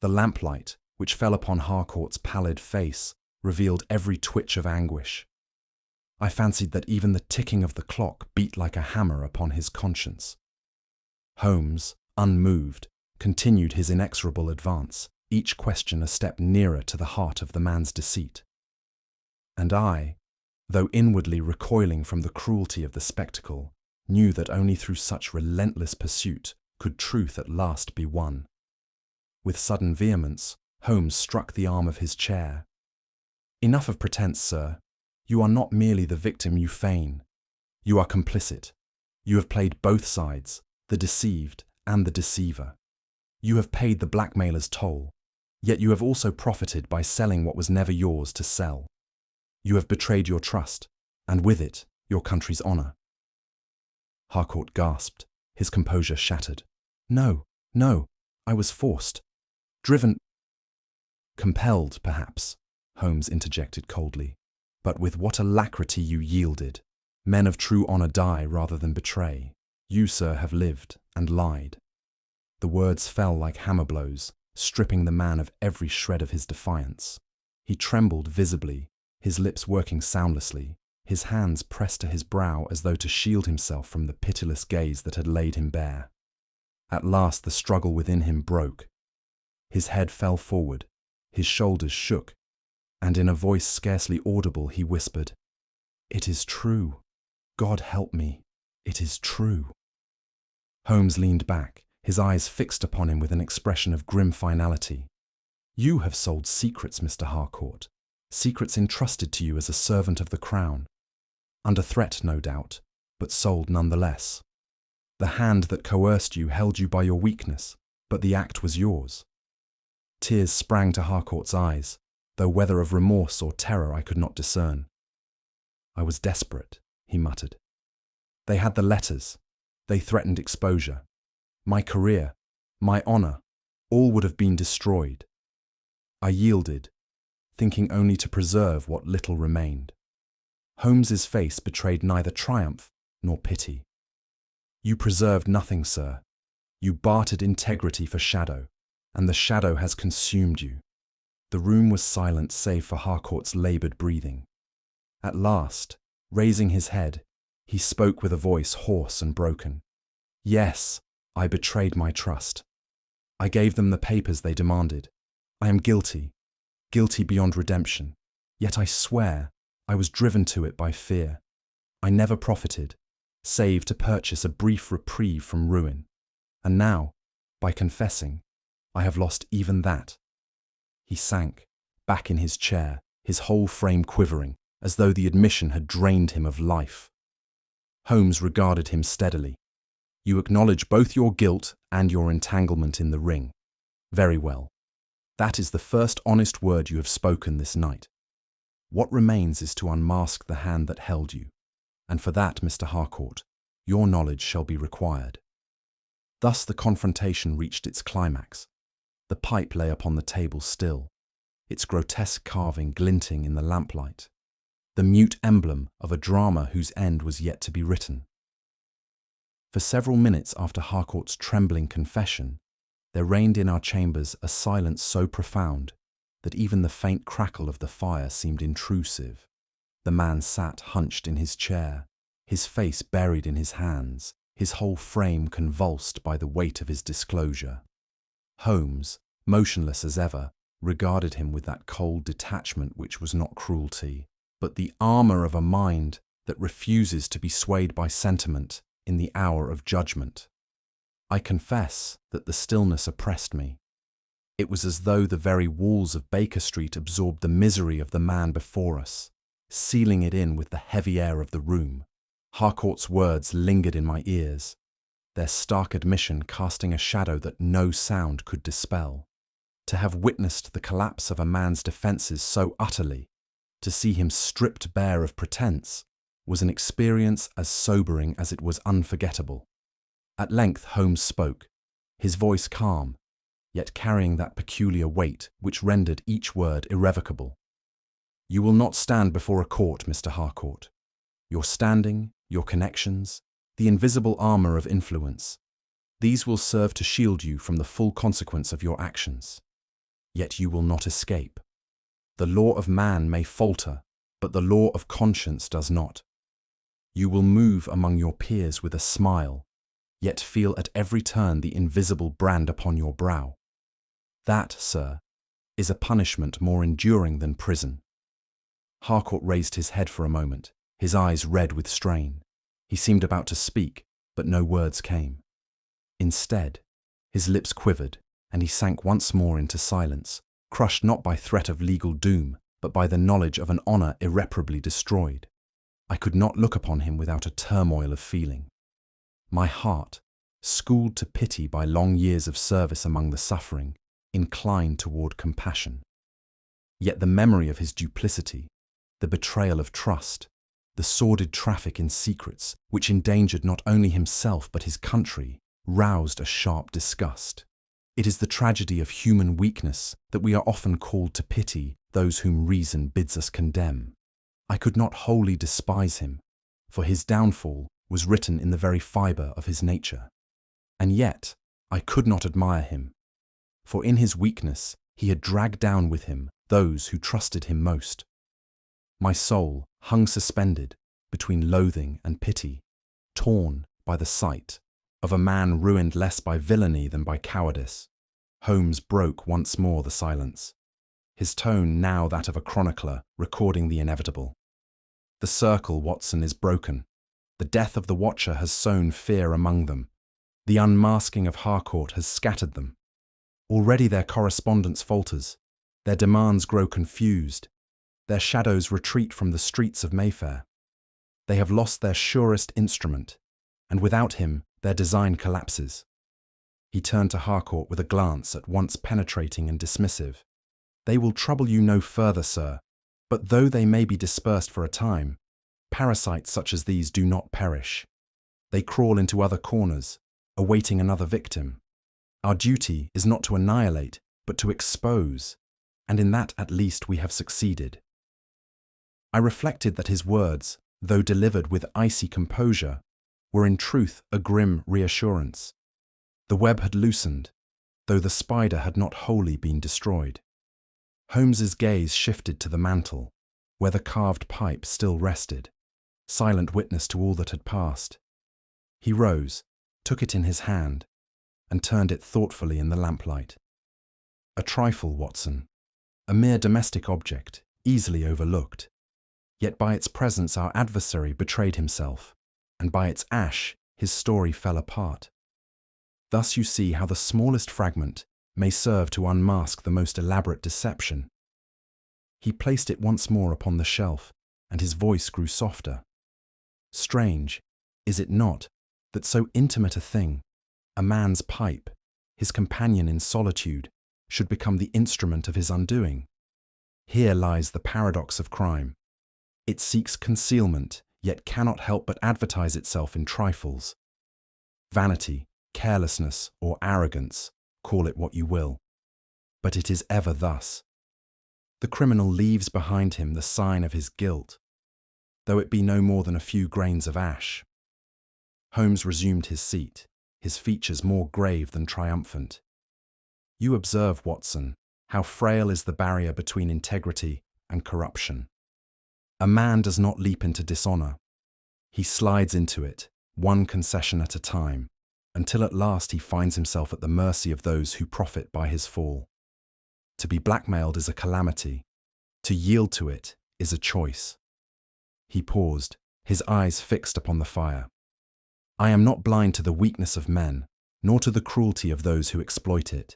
The lamplight, which fell upon Harcourt's pallid face, revealed every twitch of anguish. I fancied that even the ticking of the clock beat like a hammer upon his conscience. Holmes, unmoved, continued his inexorable advance, each question a step nearer to the heart of the man's deceit. And I, though inwardly recoiling from the cruelty of the spectacle, knew that only through such relentless pursuit could truth at last be won. With sudden vehemence, Holmes struck the arm of his chair. "Enough of pretense, sir. You are not merely the victim you feign. You are complicit. You have played both sides, the deceived and the deceiver. You have paid the blackmailer's toll, yet you have also profited by selling what was never yours to sell. You have betrayed your trust, and with it, your country's honour." Harcourt gasped, his composure shattered. "No, no, I was forced. Driven—" "Compelled, perhaps," Holmes interjected coldly. "But with what alacrity you yielded. Men of true honour die rather than betray. You, sir, have lived and lied." The words fell like hammer blows, stripping the man of every shred of his defiance. He trembled visibly, his lips working soundlessly, his hands pressed to his brow as though to shield himself from the pitiless gaze that had laid him bare. At last the struggle within him broke. His head fell forward, his shoulders shook, and in a voice scarcely audible he whispered, "It is true. God help me, it is true." Holmes leaned back, his eyes fixed upon him with an expression of grim finality. "You have sold secrets, Mr. Harcourt, secrets entrusted to you as a servant of the Crown. Under threat, no doubt, but sold nonetheless. The hand that coerced you held you by your weakness, but the act was yours." Tears sprang to Harcourt's eyes, though whether of remorse or terror I could not discern. "I was desperate," he muttered. "They had the letters. They threatened exposure. My career, my honour, all would have been destroyed. I yielded, thinking only to preserve what little remained." Holmes's face betrayed neither triumph nor pity. "You preserved nothing, sir. You bartered integrity for shadow, and the shadow has consumed you." The room was silent save for Harcourt's laboured breathing. At last, raising his head, he spoke with a voice hoarse and broken. "Yes, I betrayed my trust. I gave them the papers they demanded. I am guilty, guilty beyond redemption. Yet I swear I was driven to it by fear. I never profited, save to purchase a brief reprieve from ruin. And now, by confessing, I have lost even that." He sank, back in his chair, his whole frame quivering, as though the admission had drained him of life. Holmes regarded him steadily. "You acknowledge both your guilt and your entanglement in the ring. Very well. That is the first honest word you have spoken this night. What remains is to unmask the hand that held you, and for that, Mr. Harcourt, your knowledge shall be required." Thus the confrontation reached its climax. The pipe lay upon the table still, its grotesque carving glinting in the lamplight, the mute emblem of a drama whose end was yet to be written. For several minutes after Harcourt's trembling confession, there reigned in our chambers a silence so profound that even the faint crackle of the fire seemed intrusive. The man sat hunched in his chair, his face buried in his hands, his whole frame convulsed by the weight of his disclosure. Holmes, motionless as ever, regarded him with that cold detachment which was not cruelty, but the armour of a mind that refuses to be swayed by sentiment in the hour of judgment. I confess that the stillness oppressed me. It was as though the very walls of Baker Street absorbed the misery of the man before us, sealing it in with the heavy air of the room. Harcourt's words lingered in my ears, their stark admission casting a shadow that no sound could dispel. To have witnessed the collapse of a man's defences so utterly, to see him stripped bare of pretense, was an experience as sobering as it was unforgettable. At length Holmes spoke, his voice calm, yet carrying that peculiar weight which rendered each word irrevocable. "You will not stand before a court, Mr. Harcourt. Your standing, your connections, the invisible armour of influence, these will serve to shield you from the full consequence of your actions. Yet you will not escape. The law of man may falter, but the law of conscience does not. You will move among your peers with a smile, yet feel at every turn the invisible brand upon your brow. That, sir, is a punishment more enduring than prison." Harcourt raised his head for a moment, his eyes red with strain. He seemed about to speak, but no words came. Instead, his lips quivered, and he sank once more into silence, crushed not by threat of legal doom, but by the knowledge of an honour irreparably destroyed. I could not look upon him without a turmoil of feeling. My heart, schooled to pity by long years of service among the suffering, inclined toward compassion. Yet the memory of his duplicity, the betrayal of trust, the sordid traffic in secrets, which endangered not only himself but his country, roused a sharp disgust. It is the tragedy of human weakness that we are often called to pity those whom reason bids us condemn. I could not wholly despise him, for his downfall was written in the very fibre of his nature. And yet I could not admire him, for in his weakness he had dragged down with him those who trusted him most. My soul hung suspended between loathing and pity, torn by the sight of a man ruined less by villainy than by cowardice. Holmes broke once more the silence, his tone now that of a chronicler recording the inevitable. The circle, Watson, is broken. The death of the Watcher has sown fear among them. The unmasking of Harcourt has scattered them. Already their correspondence falters. Their demands grow confused. Their shadows retreat from the streets of Mayfair. They have lost their surest instrument, and without him their design collapses. He turned to Harcourt with a glance at once penetrating and dismissive. They will trouble you no further, sir, but though they may be dispersed for a time, parasites such as these do not perish. They crawl into other corners, awaiting another victim. Our duty is not to annihilate, but to expose, and in that at least we have succeeded. I reflected that his words, though delivered with icy composure, were in truth a grim reassurance. The web had loosened, though the spider had not wholly been destroyed. Holmes's gaze shifted to the mantel, where the carved pipe still rested, silent witness to all that had passed. He rose, took it in his hand, and turned it thoughtfully in the lamplight. A trifle, Watson, a mere domestic object, easily overlooked. Yet by its presence our adversary betrayed himself, and by its ash his story fell apart. Thus you see how the smallest fragment may serve to unmask the most elaborate deception. He placed it once more upon the shelf, and his voice grew softer. Strange, is it not, that so intimate a thing, a man's pipe, his companion in solitude, should become the instrument of his undoing? Here lies the paradox of crime. It seeks concealment, yet cannot help but advertise itself in trifles. Vanity, carelessness, or arrogance, call it what you will. But it is ever thus. The criminal leaves behind him the sign of his guilt, though it be no more than a few grains of ash. Holmes resumed his seat, his features more grave than triumphant. You observe, Watson, how frail is the barrier between integrity and corruption. A man does not leap into dishonour. He slides into it, one concession at a time, until at last he finds himself at the mercy of those who profit by his fall. To be blackmailed is a calamity. To yield to it is a choice. He paused, his eyes fixed upon the fire. I am not blind to the weakness of men, nor to the cruelty of those who exploit it.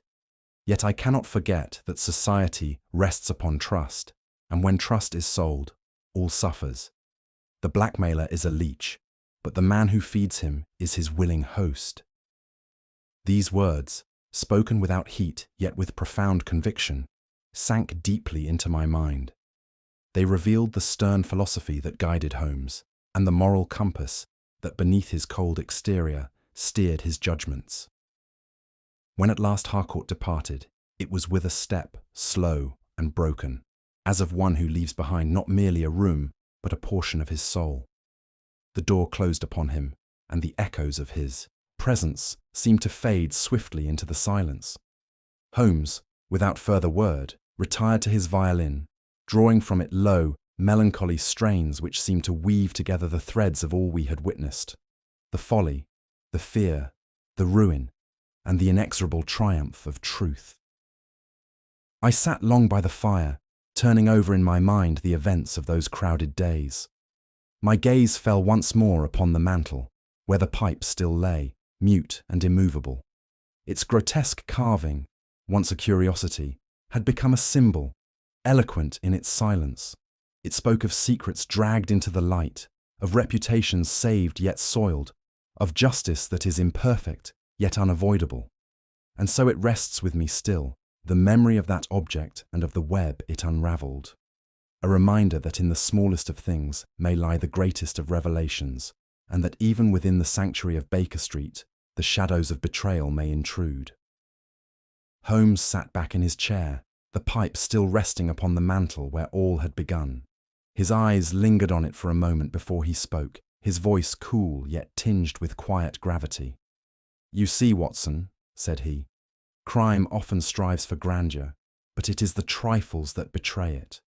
Yet I cannot forget that society rests upon trust, and when trust is sold, all suffers. The blackmailer is a leech, but the man who feeds him is his willing host. These words, spoken without heat yet with profound conviction, sank deeply into my mind. They revealed the stern philosophy that guided Holmes, and the moral compass that beneath his cold exterior steered his judgments. When at last Harcourt departed, it was with a step slow and broken, as of one who leaves behind not merely a room, but a portion of his soul. The door closed upon him, and the echoes of his presence seemed to fade swiftly into the silence. Holmes, without further word, retired to his violin, drawing from it low, melancholy strains which seemed to weave together the threads of all we had witnessed: the folly, the fear, the ruin, and the inexorable triumph of truth. I sat long by the fire, turning over in my mind the events of those crowded days. My gaze fell once more upon the mantel, where the pipe still lay, mute and immovable. Its grotesque carving, once a curiosity, had become a symbol, eloquent in its silence. It spoke of secrets dragged into the light, of reputations saved yet soiled, of justice that is imperfect yet unavoidable. And so it rests with me still, the memory of that object and of the web it unravelled. A reminder that in the smallest of things may lie the greatest of revelations, and that even within the sanctuary of Baker Street, the shadows of betrayal may intrude. Holmes sat back in his chair, the pipe still resting upon the mantel where all had begun. His eyes lingered on it for a moment before he spoke, his voice cool yet tinged with quiet gravity. "You see, Watson," said he, "crime often strives for grandeur, but it is the trifles that betray it.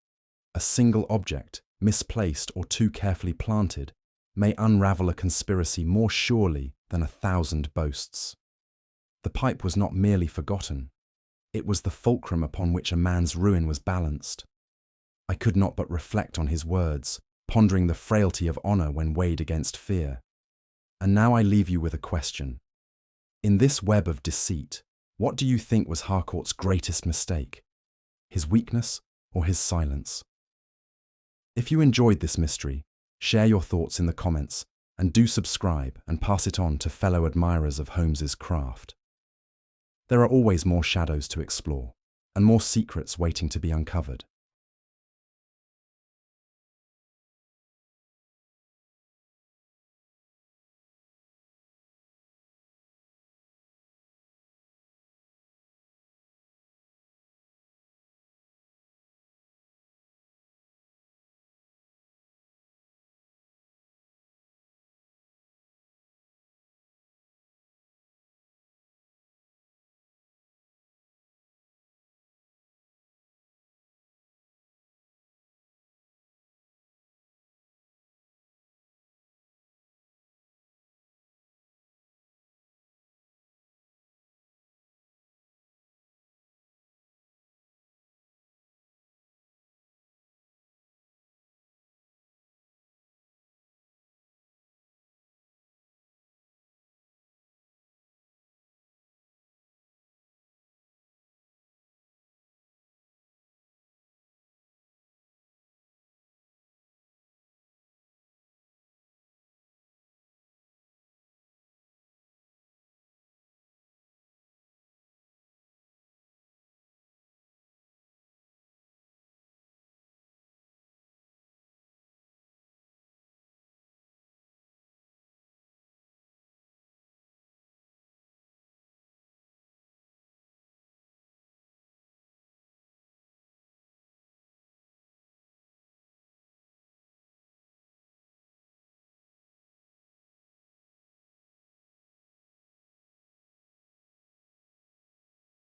A single object, misplaced or too carefully planted, may unravel a conspiracy more surely than 1,000 boasts." The pipe was not merely forgotten. It was the fulcrum upon which a man's ruin was balanced. I could not but reflect on his words, pondering the frailty of honour when weighed against fear. And now I leave you with a question. In this web of deceit, what do you think was Harcourt's greatest mistake? His weakness or his silence? If you enjoyed this mystery, share your thoughts in the comments and do subscribe and pass it on to fellow admirers of Holmes's craft. There are always more shadows to explore and more secrets waiting to be uncovered.